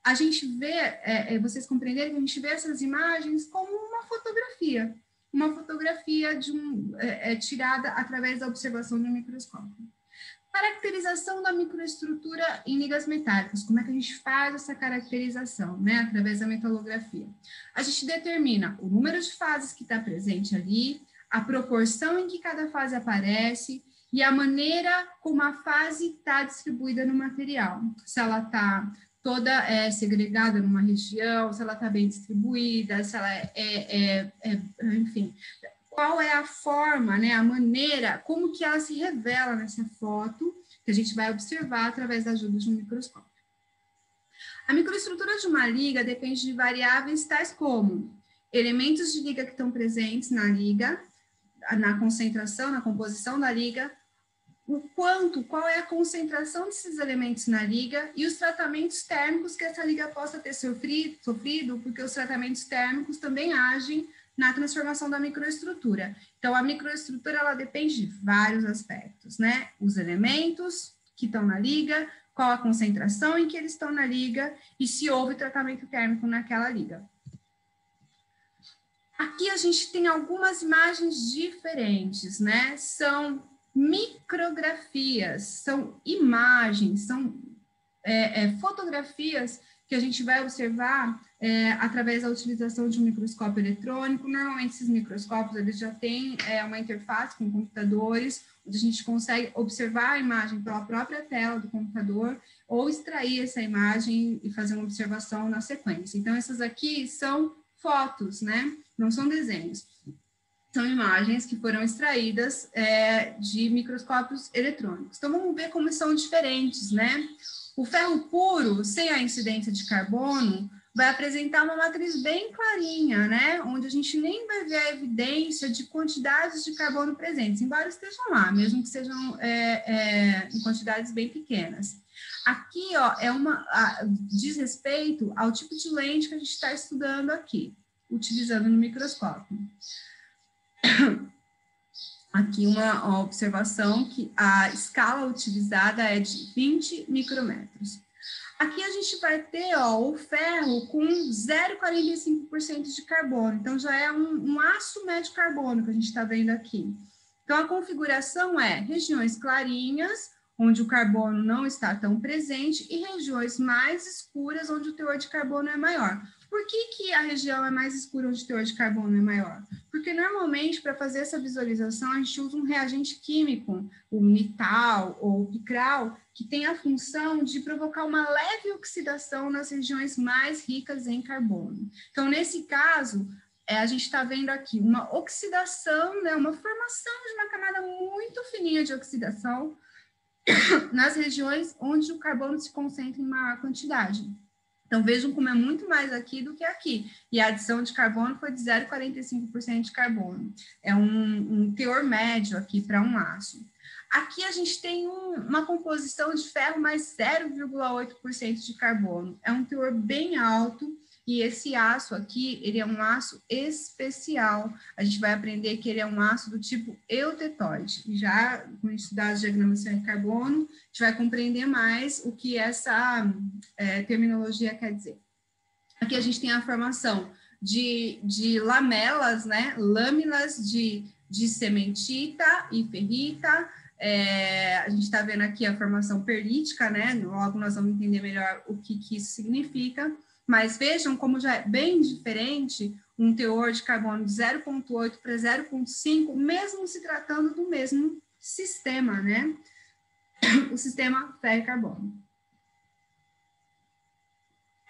a gente vê, vocês compreenderem que a gente vê essas imagens como uma fotografia tirada através da observação do microscópio. Caracterização da microestrutura em ligas metálicas. Como é que a gente faz essa caracterização, né? Através da metalografia. A gente determina o número de fases que está presente ali, a proporção em que cada fase aparece e a maneira como a fase está distribuída no material. Se ela está toda segregada numa região, se ela está bem distribuída, se ela enfim, qual é a forma, né, a maneira, como que ela se revela nessa foto, que a gente vai observar através da ajuda de um microscópio. A microestrutura de uma liga depende de variáveis tais como elementos de liga que estão presentes na liga, na concentração, na composição da liga, qual é a concentração desses elementos na liga e os tratamentos térmicos que essa liga possa ter sofrido, porque os tratamentos térmicos também agem na transformação da microestrutura. Então, a microestrutura, ela depende de vários aspectos, né? Os elementos que estão na liga, qual a concentração em que eles estão na liga e se houve tratamento térmico naquela liga. Aqui a gente tem algumas imagens diferentes, né? São micrografias, são imagens, são fotografias que a gente vai observar através da utilização de um microscópio eletrônico. Normalmente esses microscópios eles já têm uma interface com computadores, onde a gente consegue observar a imagem pela própria tela do computador ou extrair essa imagem e fazer uma observação na sequência. Então, essas aqui são fotos, né? Não são desenhos. São imagens que foram extraídas de microscópios eletrônicos. Então, vamos ver como são diferentes, né? O ferro puro, sem a incidência de carbono, vai apresentar uma matriz bem clarinha, né? Onde a gente nem vai ver a evidência de quantidades de carbono presentes, embora estejam lá, mesmo que sejam em quantidades bem pequenas. Aqui, ó, diz respeito ao tipo de lente que a gente está estudando aqui, utilizando no microscópio. Aqui uma observação que a escala utilizada é de 20 micrômetros. Aqui a gente vai ter o ferro com 0,45% de carbono, então já é um aço médio carbono que a gente está vendo aqui. Então a configuração é regiões clarinhas, onde o carbono não está tão presente, e regiões mais escuras, onde o teor de carbono é maior. Por que a região é mais escura onde o teor de carbono é maior? Porque normalmente, para fazer essa visualização, a gente usa um reagente químico, o nital ou o picral, que tem a função de provocar uma leve oxidação nas regiões mais ricas em carbono. Então, nesse caso, a gente está vendo aqui uma oxidação, né, uma formação de uma camada muito fininha de oxidação nas regiões onde o carbono se concentra em maior quantidade. Então, vejam como é muito mais aqui do que aqui. E a adição de carbono foi de 0,45% de carbono. É um teor médio aqui para um aço. Aqui a gente tem uma composição de ferro mais 0,8% de carbono. É um teor bem alto. E esse aço aqui, ele é um aço especial. A gente vai aprender que ele é um aço do tipo eutetóide. Já com estudar as diagramação de carbono, a gente vai compreender mais o que essa terminologia quer dizer. Aqui a gente tem a formação de lamelas, né? Lâminas de cementita e ferrita. A gente está vendo aqui a formação perlítica, né? Logo nós vamos entender melhor o que isso significa. Mas vejam como já é bem diferente um teor de carbono de 0,8 para 0,5, mesmo se tratando do mesmo sistema, né? O sistema ferro e carbono.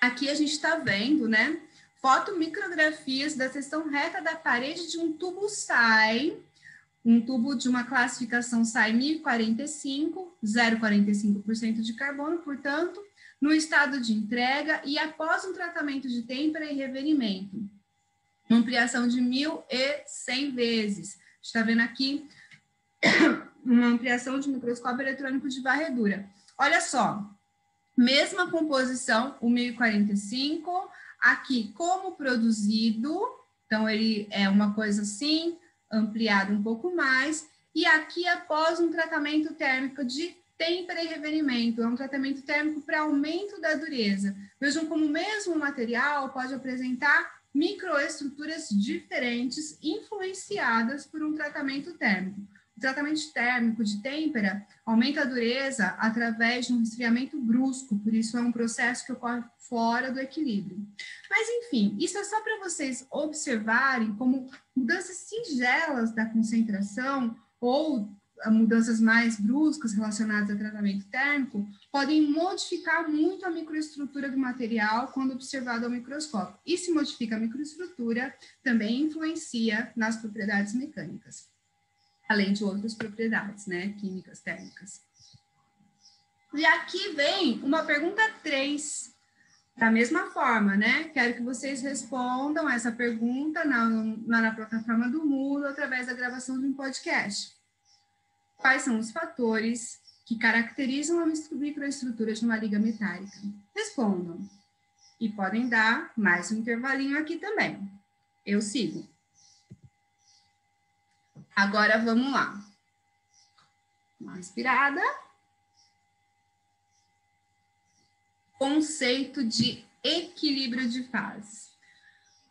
Aqui a gente está vendo, né? Fotomicrografias da seção reta da parede de um tubo SAI, um tubo de uma classificação SAI 1045, 0,45% de carbono, portanto, no estado de entrega e após um tratamento de têmpera e reverimento. Uma ampliação de 1.100 vezes. A gente está vendo aqui uma ampliação de microscópio eletrônico de varredura. Olha só, mesma composição, o 1045, aqui como produzido, então ele é uma coisa assim, ampliado um pouco mais, e aqui após um tratamento térmico de têmpera e reverimento, é um tratamento térmico para aumento da dureza. Vejam como o mesmo material pode apresentar microestruturas diferentes influenciadas por um tratamento térmico. O tratamento térmico de têmpera aumenta a dureza através de um resfriamento brusco, por isso é um processo que ocorre fora do equilíbrio. Mas, enfim, isso é só para vocês observarem como mudanças singelas da concentração ou mudanças mais bruscas relacionadas ao tratamento térmico podem modificar muito a microestrutura do material quando observado ao microscópio. E se modifica a microestrutura, também influencia nas propriedades mecânicas, além de outras propriedades, né, químicas, térmicas. E aqui vem uma pergunta 3, da mesma forma, né, quero que vocês respondam essa pergunta na plataforma do Moodle através da gravação de um podcast. Quais são os fatores que caracterizam a microestrutura de uma liga metálica? Respondam. E podem dar mais um intervalinho aqui também. Eu sigo. Agora, vamos lá. Uma respirada. Conceito de equilíbrio de fases.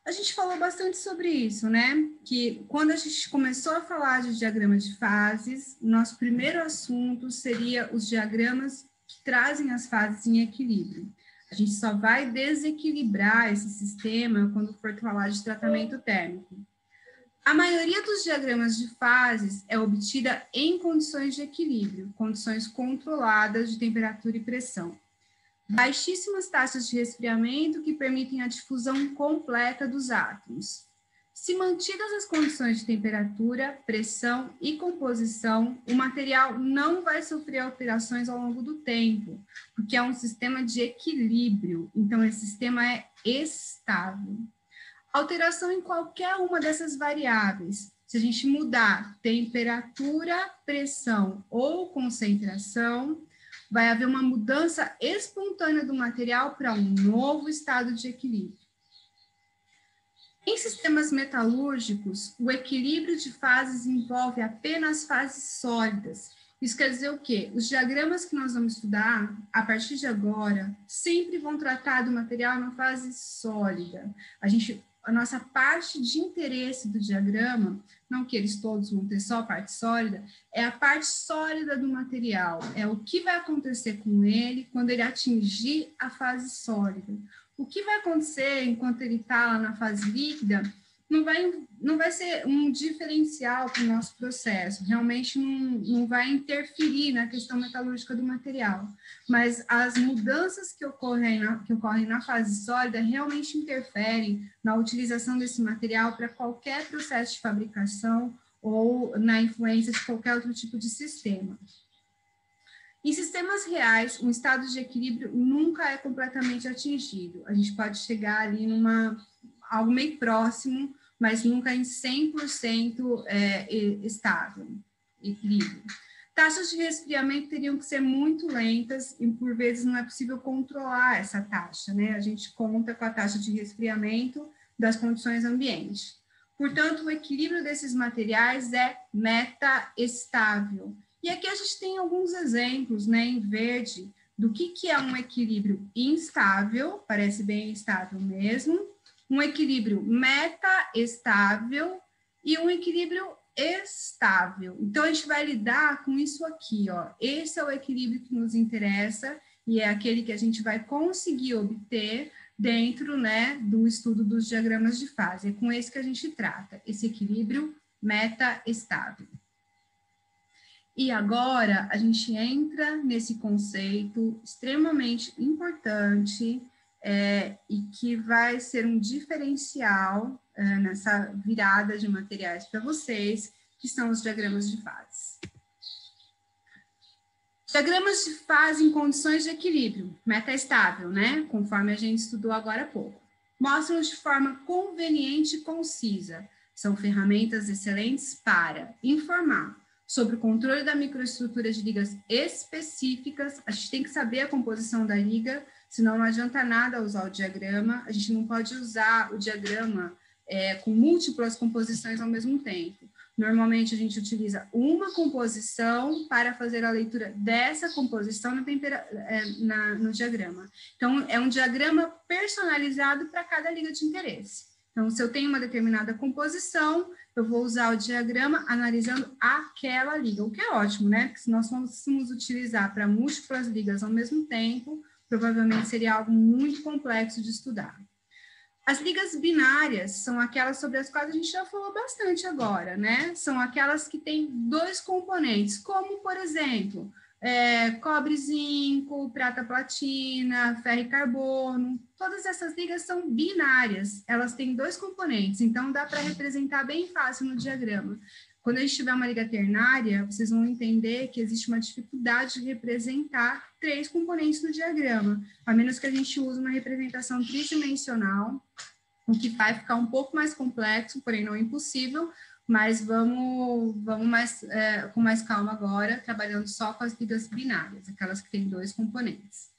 A gente falou bastante sobre isso, né? Que quando a gente começou a falar de diagrama de fases, nosso primeiro assunto seria os diagramas que trazem as fases em equilíbrio. A gente só vai desequilibrar esse sistema quando for falar de tratamento térmico. A maioria dos diagramas de fases é obtida em condições de equilíbrio, condições controladas de temperatura e pressão. Baixíssimas taxas de resfriamento que permitem a difusão completa dos átomos. Se mantidas as condições de temperatura, pressão e composição, o material não vai sofrer alterações ao longo do tempo, porque é um sistema de equilíbrio, então esse sistema é estável. Alteração em qualquer uma dessas variáveis, se a gente mudar temperatura, pressão ou concentração, vai haver uma mudança espontânea do material para um novo estado de equilíbrio. Em sistemas metalúrgicos, o equilíbrio de fases envolve apenas fases sólidas. Isso quer dizer o quê? Os diagramas que nós vamos estudar, a partir de agora, sempre vão tratar do material em uma fase sólida. A nossa parte de interesse do diagrama, não que eles todos vão ter só a parte sólida, é a parte sólida do material, é o que vai acontecer com ele quando ele atingir a fase sólida. O que vai acontecer enquanto ele está lá na fase líquida não vai ser um diferencial para o nosso processo, realmente não vai interferir na questão metalúrgica do material, mas as mudanças que ocorrem na fase sólida realmente interferem na utilização desse material para qualquer processo de fabricação ou na influência de qualquer outro tipo de sistema. Em sistemas reais, um estado de equilíbrio nunca é completamente atingido. A gente pode chegar ali algo meio próximo, mas nunca em 100% estável, equilíbrio. Taxas de resfriamento teriam que ser muito lentas e, por vezes, não é possível controlar essa taxa, né? A gente conta com a taxa de resfriamento das condições ambientes. Portanto, o equilíbrio desses materiais é metaestável. E aqui a gente tem alguns exemplos, né, em verde, do que é um equilíbrio instável, parece bem instável mesmo, um equilíbrio meta-estável e um equilíbrio estável. Então, a gente vai lidar com isso aqui, ó. Esse é o equilíbrio que nos interessa e é aquele que a gente vai conseguir obter dentro, né, do estudo dos diagramas de fase. É com esse que a gente trata, esse equilíbrio meta-estável. E agora, a gente entra nesse conceito extremamente importante e que vai ser um diferencial nessa virada de materiais para vocês, que são os diagramas de fases. Diagramas de fase em condições de equilíbrio, meta-estável, né? Conforme a gente estudou agora há pouco. Mostram de forma conveniente e concisa. São ferramentas excelentes para informar sobre o controle da microestrutura de ligas específicas. A gente tem que saber a composição da liga, senão não adianta nada usar o diagrama. A gente não pode usar o diagrama com múltiplas composições ao mesmo tempo. Normalmente, a gente utiliza uma composição para fazer a leitura dessa composição no diagrama. Então, é um diagrama personalizado para cada liga de interesse. Então, se eu tenho uma determinada composição, eu vou usar o diagrama analisando aquela liga, o que é ótimo, né? Porque se nós fôssemos utilizar para múltiplas ligas ao mesmo tempo, provavelmente seria algo muito complexo de estudar. As ligas binárias são aquelas sobre as quais a gente já falou bastante agora, né? São aquelas que têm dois componentes, como, por exemplo, cobre e zinco, prata platina, ferro e carbono. Todas essas ligas são binárias, elas têm dois componentes, então dá para representar bem fácil no diagrama. Quando a gente tiver uma liga ternária, vocês vão entender que existe uma dificuldade de representar três componentes no diagrama, a menos que a gente use uma representação tridimensional, o que vai ficar um pouco mais complexo, porém não impossível, mas vamos com mais calma agora, trabalhando só com as ligas binárias, aquelas que têm dois componentes.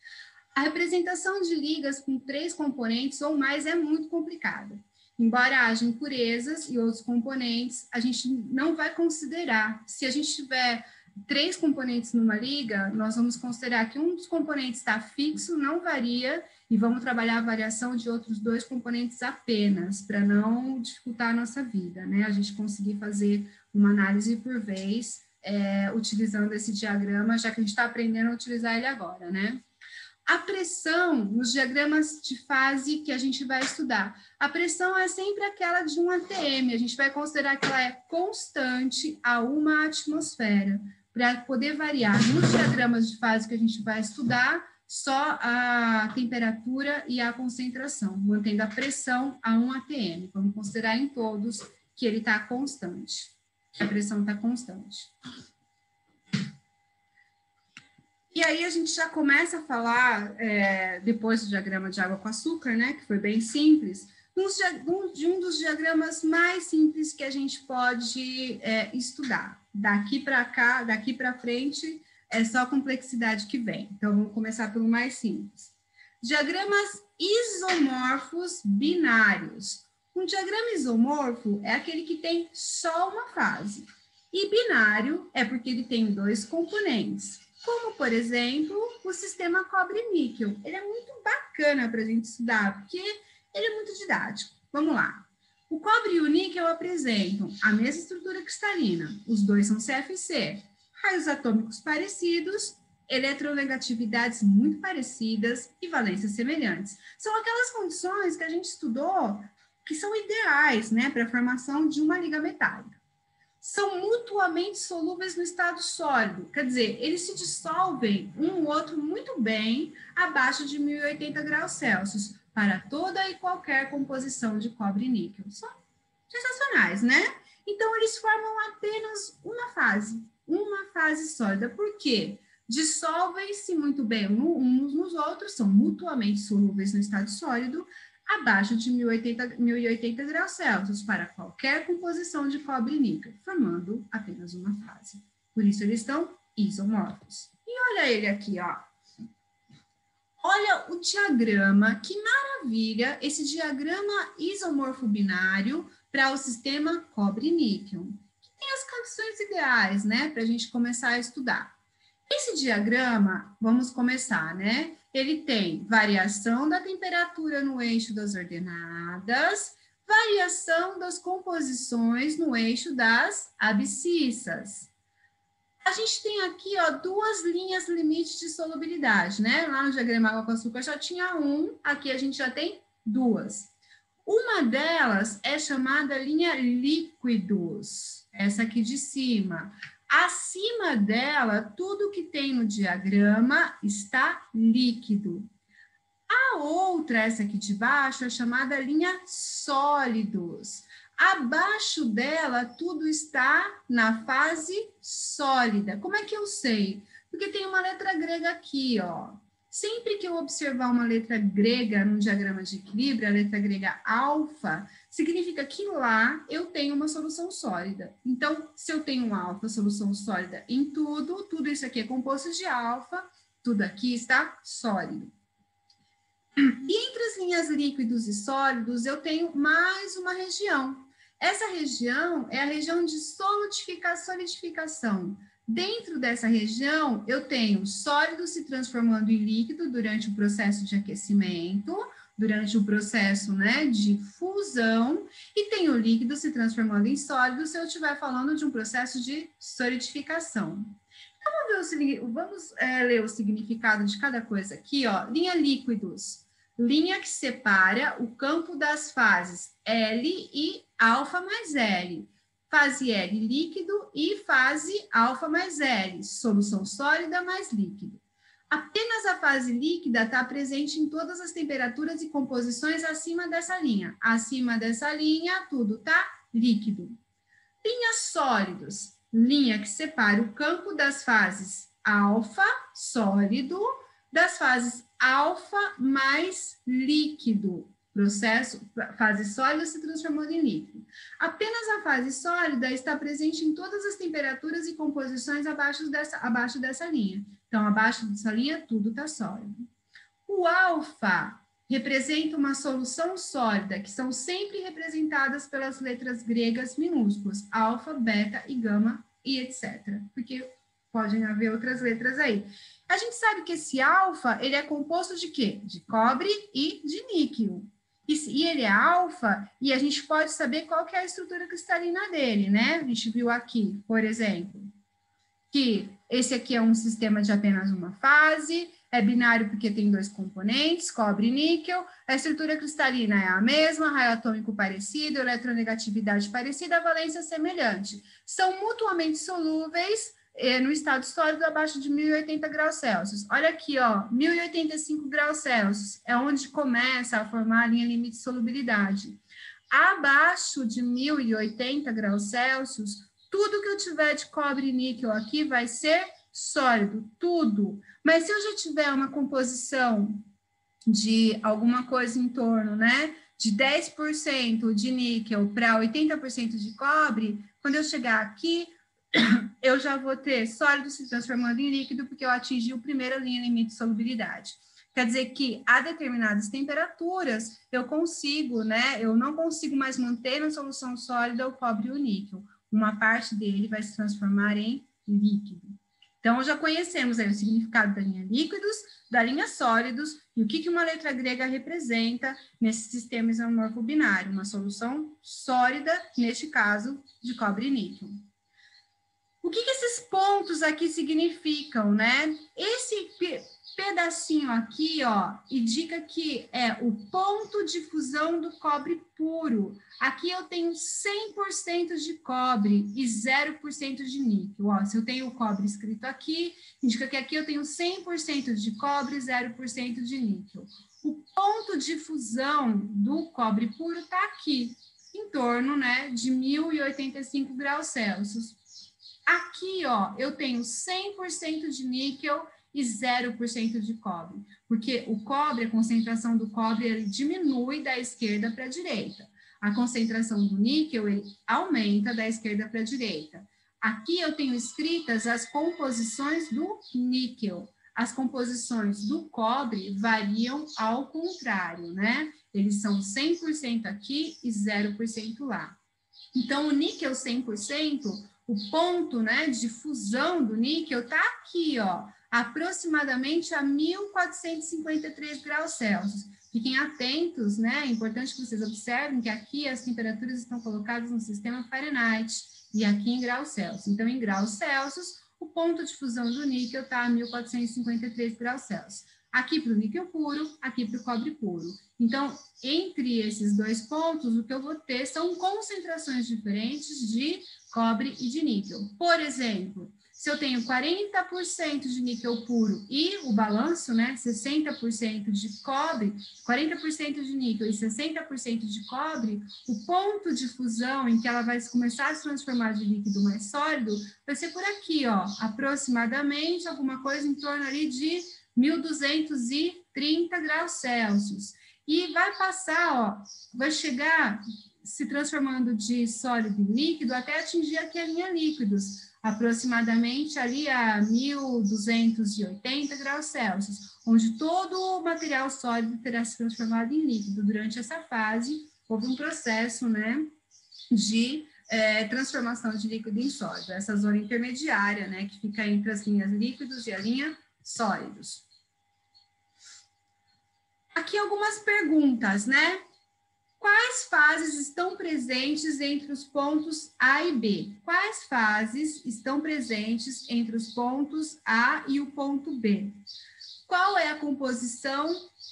A representação de ligas com três componentes ou mais é muito complicada. Embora haja impurezas e outros componentes, a gente não vai considerar. Se a gente tiver três componentes numa liga, nós vamos considerar que um dos componentes está fixo, não varia, e vamos trabalhar a variação de outros dois componentes apenas, para não dificultar a nossa vida, né? A gente conseguir fazer uma análise por vez, utilizando esse diagrama, já que a gente está aprendendo a utilizar ele agora, né? A pressão nos diagramas de fase que a gente vai estudar. A pressão é sempre aquela de um ATM, a gente vai considerar que ela é constante a uma atmosfera, para poder variar nos diagramas de fase que a gente vai estudar, só a temperatura e a concentração, mantendo a pressão a 1 atm. Vamos considerar em todos que ele está constante, que a pressão está constante. E aí a gente já começa a falar, depois do diagrama de água com açúcar, né, que foi bem simples, de um dos diagramas mais simples que a gente pode estudar. Daqui para cá, daqui para frente, é só a complexidade que vem. Então, vamos começar pelo mais simples. Diagramas isomorfos binários. Um diagrama isomorfo é aquele que tem só uma fase. E binário é porque ele tem dois componentes, como, por exemplo, o sistema cobre-níquel. Ele é muito bacana para a gente estudar, porque ele é muito didático. Vamos lá. O cobre e o níquel apresentam a mesma estrutura cristalina. Os dois são CFC. Raios atômicos parecidos, eletronegatividades muito parecidas e valências semelhantes. São aquelas condições que a gente estudou que são ideais, né, para a formação de uma liga metálica. São mutuamente solúveis no estado sólido, quer dizer, eles se dissolvem um outro muito bem abaixo de 1080 graus Celsius para toda e qualquer composição de cobre e níquel. São sensacionais, né? Então, eles formam apenas uma fase sólida. Por quê? Dissolvem-se muito bem uns nos outros, são mutuamente solúveis no estado sólido, abaixo de 1080 graus Celsius para qualquer composição de cobre e níquel, formando apenas uma fase. Por isso, eles estão isomorfos. E olha ele aqui, ó. Olha o diagrama, que maravilha, esse diagrama isomorfo binário para o sistema cobre e níquel. Que tem as condições ideais, né, para a gente começar a estudar. Esse diagrama, vamos começar, né? ele tem variação da temperatura no eixo das ordenadas, variação das composições no eixo das abscissas. A gente tem aqui, ó, duas linhas limite de solubilidade, né? Lá no diagrama água com açúcar já tinha um, aqui a gente já tem duas. Uma delas é chamada linha líquidos, essa aqui de cima. Acima dela, tudo que tem no diagrama está líquido. A outra, essa aqui de baixo, é chamada linha sólidos. Abaixo dela, tudo está na fase sólida. Como é que eu sei? Porque tem uma letra grega aqui, ó. Sempre que eu observar uma letra grega no diagrama de equilíbrio, a letra grega alfa, significa que lá eu tenho uma solução sólida. Então, se eu tenho um alfa, solução sólida em tudo, tudo isso aqui é composto de alfa, tudo aqui está sólido. E entre as linhas líquidos e sólidos, eu tenho mais uma região. Essa região é a região de solidificação. Dentro dessa região, eu tenho sólido se transformando em líquido durante o processo de aquecimento, durante o processo, né, de fusão, e tenho líquido se transformando em sólido se eu estiver falando de um processo de solidificação. Então, vamos ler o significado de cada coisa aqui, ó. Linha líquidos. Linha que separa o campo das fases L e alfa mais L. Fase L líquido e fase alfa mais L, solução sólida mais líquido. Apenas a fase líquida está presente em todas as temperaturas e composições acima dessa linha. Acima dessa linha, tudo está líquido. Linhas sólidos, linha que separa o campo das fases alfa, sólido, das fases alfa mais líquido. Processo, fase sólida se transformando em líquido. Apenas a fase sólida está presente em todas as temperaturas e composições abaixo dessa linha. Então, abaixo dessa linha, tudo está sólido. O alfa representa uma solução sólida, que são sempre representadas pelas letras gregas minúsculas, alfa, beta e gama e etc. Porque podem haver outras letras aí. A gente sabe que esse alfa, ele é composto de quê? De cobre e de níquel. E ele é alfa, e a gente pode saber qual que é a estrutura cristalina dele, né? A gente viu aqui, por exemplo, que esse aqui é um sistema de apenas uma fase, é binário porque tem dois componentes, cobre e níquel, a estrutura cristalina é a mesma, raio atômico parecido, eletronegatividade parecida, valência semelhante. São mutuamente solúveis no estado sólido abaixo de 1080 graus Celsius. Olha aqui, ó, 1085 graus Celsius é onde começa a formar a linha limite de solubilidade. Abaixo de 1080 graus Celsius, tudo que eu tiver de cobre e níquel aqui vai ser sólido, tudo. Mas se eu já tiver uma composição de alguma coisa em torno, né, de 10% de níquel para 80% de cobre, quando eu chegar aqui, eu já vou ter sólido se transformando em líquido, porque eu atingi a primeira linha limite de solubilidade. Quer dizer que a determinadas temperaturas eu consigo, né? Eu não consigo mais manter na solução sólida o cobre e o níquel. Uma parte dele vai se transformar em líquido. Então, já conhecemos aí o significado da linha líquidos, da linha sólidos, e o que uma letra grega representa nesse sistema isomorfo binário, uma solução sólida, neste caso, de cobre e níquel. O que esses pontos aqui significam, né? Esse pedacinho aqui, ó, indica que é o ponto de fusão do cobre puro. Aqui eu tenho 100% de cobre e 0% de níquel. Ó, se eu tenho o cobre escrito aqui, indica que aqui eu tenho 100% de cobre e 0% de níquel. O ponto de fusão do cobre puro está aqui, em torno, né, de 1085 graus Celsius. Aqui, ó, eu tenho 100% de níquel e 0% de cobre, porque o cobre, a concentração do cobre, ele diminui da esquerda para a direita. A concentração do níquel, ele aumenta da esquerda para a direita. Aqui eu tenho escritas as composições do níquel. As composições do cobre variam ao contrário, né? Eles são 100% aqui e 0% lá. Então, o níquel 100%, o ponto, né, de fusão do níquel está aqui, ó, aproximadamente a 1.453 graus Celsius. Fiquem atentos, né? É importante que vocês observem que aqui as temperaturas estão colocadas no sistema Fahrenheit e aqui em graus Celsius. Então, em graus Celsius, o ponto de fusão do níquel está a 1.453 graus Celsius. Aqui para o níquel puro, aqui para o cobre puro. Então, entre esses dois pontos, o que eu vou ter são concentrações diferentes de cobre e de níquel. Por exemplo, se eu tenho 40% de níquel puro e o balanço, né, 60% de cobre, 40% de níquel e 60% de cobre, o ponto de fusão em que ela vai começar a se transformar de líquido mais sólido vai ser por aqui, ó, aproximadamente alguma coisa em torno ali de 1.230 graus Celsius. E vai passar, ó, vai chegar se transformando de sólido em líquido até atingir aqui a linha líquidos, aproximadamente ali a 1.280 graus Celsius, onde todo o material sólido terá se transformado em líquido. Durante essa fase, houve um processo, né, de transformação de líquido em sólido, essa zona intermediária, né, que fica entre as linhas líquidos e a linha sólidos. Aqui algumas perguntas, né? Quais fases estão presentes entre os pontos A e B? Quais fases estão presentes entre os pontos A e o ponto B? Qual é a composição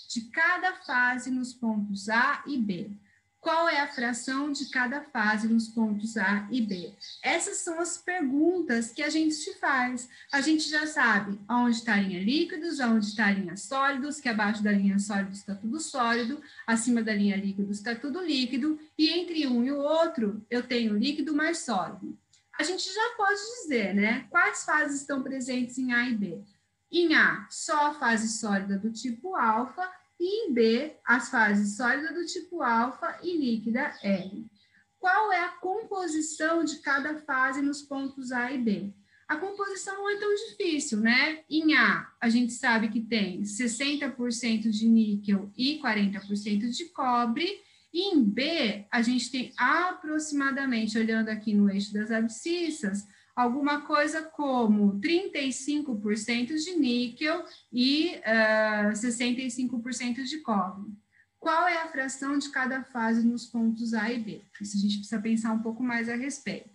de cada fase nos pontos A e B? Qual é a fração de cada fase nos pontos A e B? Essas são as perguntas que a gente se faz. A gente já sabe onde está a linha líquidos, onde está a linha sólidos, que abaixo da linha sólidos está tudo sólido, acima da linha líquidos está tudo líquido, e entre um e o outro eu tenho líquido mais sólido. A gente já pode dizer, né? Quais fases estão presentes em A e B? Em A, só a fase sólida do tipo alfa, e em B, as fases sólida do tipo alfa e líquida R. Qual é a composição de cada fase nos pontos A e B? A composição não é tão difícil, né? Em A, a gente sabe que tem 60% de níquel e 40% de cobre. E em B, a gente tem aproximadamente, olhando aqui no eixo das abscissas, alguma coisa como 35% de níquel e 65% de cobre. Qual é a fração de cada fase nos pontos A e B? Isso a gente precisa pensar um pouco mais a respeito.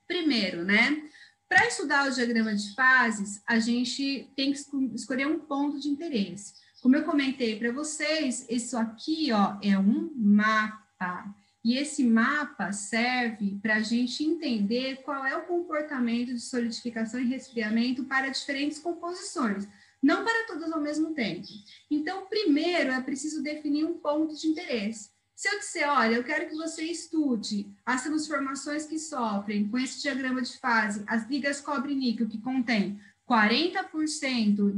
Primeiro, né? Para estudar o diagrama de fases, a gente tem que escolher um ponto de interesse. Como eu comentei para vocês, isso aqui, ó, é um mapa. E esse mapa serve para a gente entender qual é o comportamento de solidificação e resfriamento para diferentes composições, não para todas ao mesmo tempo. Então, primeiro é preciso definir um ponto de interesse. Se eu disser, olha, eu quero que você estude as transformações que sofrem com esse diagrama de fase, as ligas cobre-níquel que contém 40%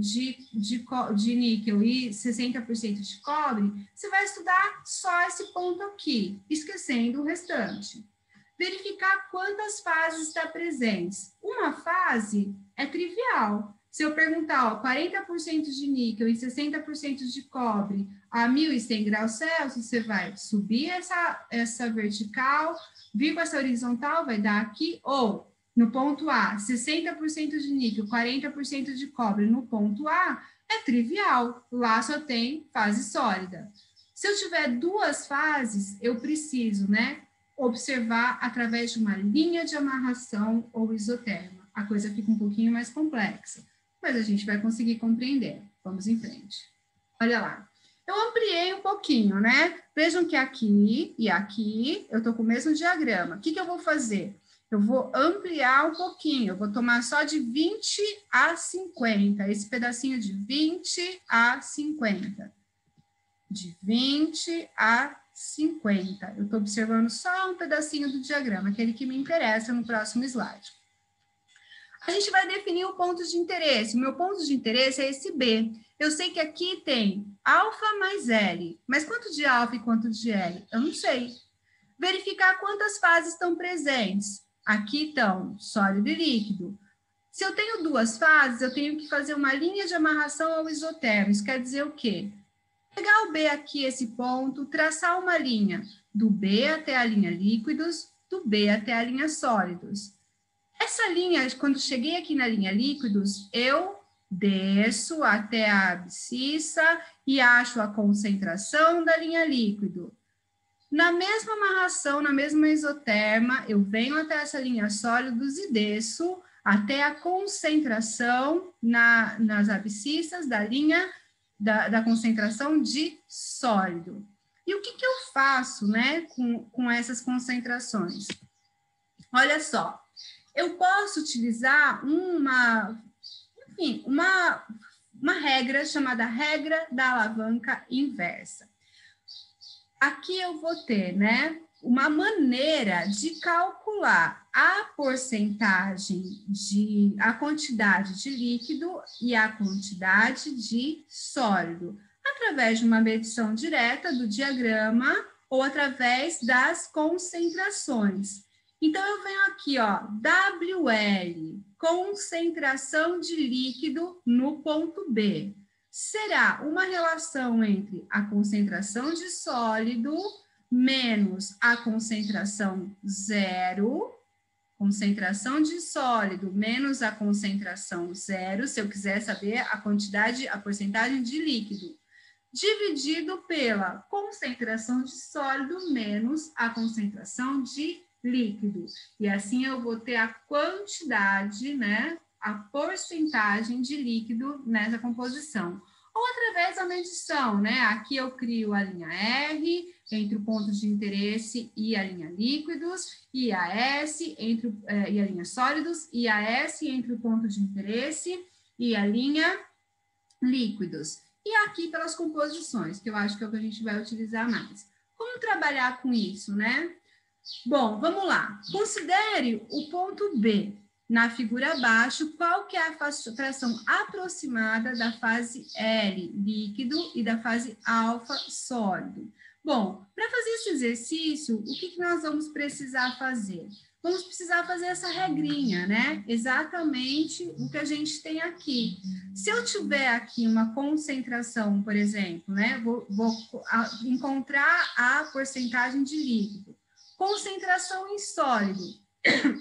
de níquel e 60% de cobre, você vai estudar só esse ponto aqui, esquecendo o restante. Verificar quantas fases está presentes. Uma fase é trivial. Se eu perguntar, ó, 40% de níquel e 60% de cobre a 1.100 graus Celsius, você vai subir essa vertical, vir com essa horizontal, vai dar aqui, ou no ponto A, 60% de níquel, 40% de cobre no ponto A, é trivial. Lá só tem fase sólida. Se eu tiver duas fases, eu preciso, né, observar através de uma linha de amarração ou isoterma. A coisa fica um pouquinho mais complexa, mas a gente vai conseguir compreender. Vamos em frente. Olha lá. Eu ampliei um pouquinho, né? Vejam que aqui e aqui eu estou com o mesmo diagrama. O que eu vou fazer? Eu vou ampliar um pouquinho, eu vou tomar só de 20 a 50, esse pedacinho de 20 a 50. De 20 a 50. Eu estou observando só um pedacinho do diagrama, aquele que me interessa no próximo slide. A gente vai definir o ponto de interesse. O meu ponto de interesse é esse B. Eu sei que aqui tem alfa mais L, mas quanto de alfa e quanto de L? Eu não sei. Verificar quantas fases estão presentes. Aqui estão sólido e líquido. Se eu tenho duas fases, eu tenho que fazer uma linha de amarração ao isotermo. Isso quer dizer o quê? Pegar o B aqui, esse ponto, traçar uma linha do B até a linha líquidos, do B até a linha sólidos. Essa linha, quando cheguei aqui na linha líquidos, eu desço até a abscissa e acho a concentração da linha líquido. Na mesma amarração, na mesma isoterma, eu venho até essa linha sólidos e desço até a concentração nas abscissas da linha da concentração de sólido. E o que eu faço, né, com essas concentrações? Olha só, eu posso utilizar uma regra chamada regra da alavanca inversa. Aqui eu vou ter, né, uma maneira de calcular a porcentagem a quantidade de líquido e a quantidade de sólido, através de uma medição direta do diagrama ou através das concentrações. Então, eu venho aqui, ó, WL, concentração de líquido no ponto B. Será uma relação entre a concentração de sólido menos a concentração zero, concentração de sólido menos a concentração zero, se eu quiser saber a quantidade, a porcentagem de líquido, dividido pela concentração de sólido menos a concentração de líquido. E assim eu vou ter a quantidade, né, a porcentagem de líquido nessa composição. Ou através da medição, né? Aqui eu crio a linha R entre o ponto de interesse e a linha líquidos, e a S e a linha sólidos, e a S entre o ponto de interesse e a linha líquidos. E aqui pelas composições, que eu acho que é o que a gente vai utilizar mais. Como trabalhar com isso, né? Bom, vamos lá. Considere o ponto B. Na figura abaixo, qual que é a fração aproximada da fase L, líquido, e da fase alfa, sólido? Bom, para fazer esse exercício, o que nós vamos precisar fazer? Vamos precisar fazer essa regrinha, né? Exatamente o que a gente tem aqui. Se eu tiver aqui uma concentração, por exemplo, né? Vou encontrar a porcentagem de líquido. Concentração em sólido,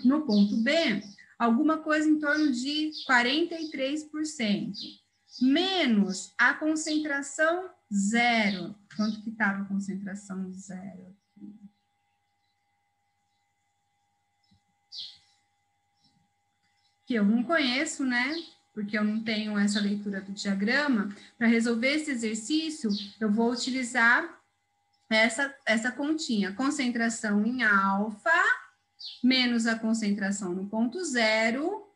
no ponto B, alguma coisa em torno de 43%, menos a concentração zero. Quanto que estava a concentração zero? Que eu não conheço, né? Porque eu não tenho essa leitura do diagrama. Para resolver esse exercício, eu vou utilizar essa continha. Concentração em alfa, menos a concentração no ponto zero,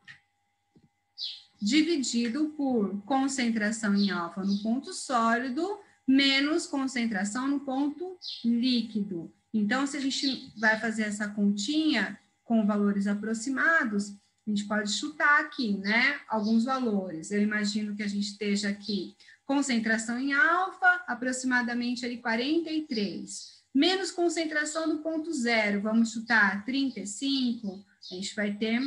dividido por concentração em alfa no ponto sólido, menos concentração no ponto líquido. Então, se a gente vai fazer essa continha com valores aproximados, a gente pode chutar aqui, né, alguns valores. Eu imagino que a gente esteja aqui, concentração em alfa, aproximadamente ali 43. Menos concentração no ponto zero, vamos chutar 35, a gente vai ter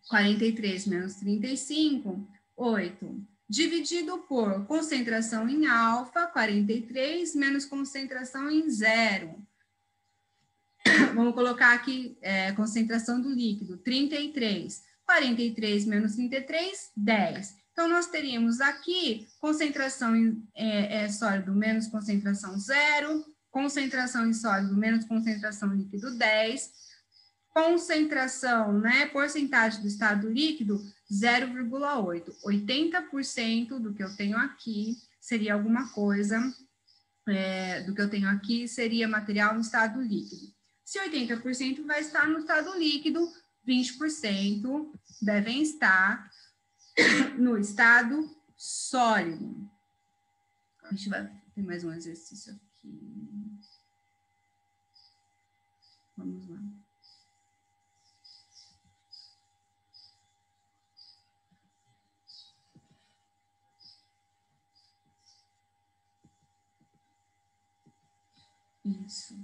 43 menos 35, 8. Dividido por concentração em alfa, 43, menos concentração em zero. Vamos colocar aqui concentração do líquido, 33. 43 menos 33, 10. Então, nós teríamos aqui concentração em sólido menos concentração zero, concentração em sólido menos concentração em líquido 10, concentração, né, porcentagem do estado líquido 0,8. 80% do que eu tenho aqui seria alguma coisa, do que eu tenho aqui seria material no estado líquido. Se 80% vai estar no estado líquido, 20% devem estar no estado sólido. A gente vai ter mais um exercício aqui. Vamos lá. Isso.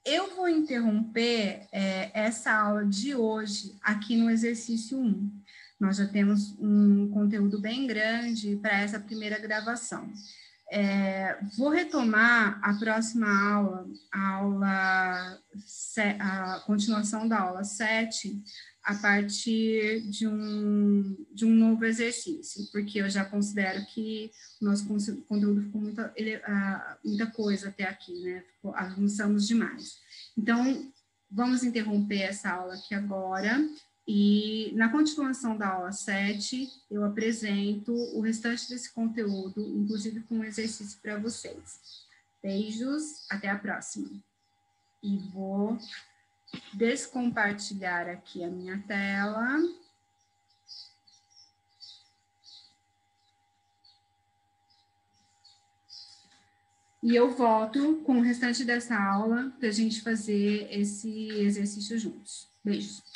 Eu vou interromper essa aula de hoje aqui no exercício 1. Nós já temos um conteúdo bem grande para essa primeira gravação. Vou retomar a próxima aula, a continuação da aula 7, a partir de um novo exercício, porque eu já considero que o nosso conteúdo ficou muita coisa até aqui, né? Avançamos demais. Então, vamos interromper essa aula aqui agora, e na continuação da aula 7, eu apresento o restante desse conteúdo, inclusive com um exercício para vocês. Beijos, até a próxima. E vou descompartilhar aqui a minha tela. E eu volto com o restante dessa aula para a gente fazer esse exercício juntos. Beijos.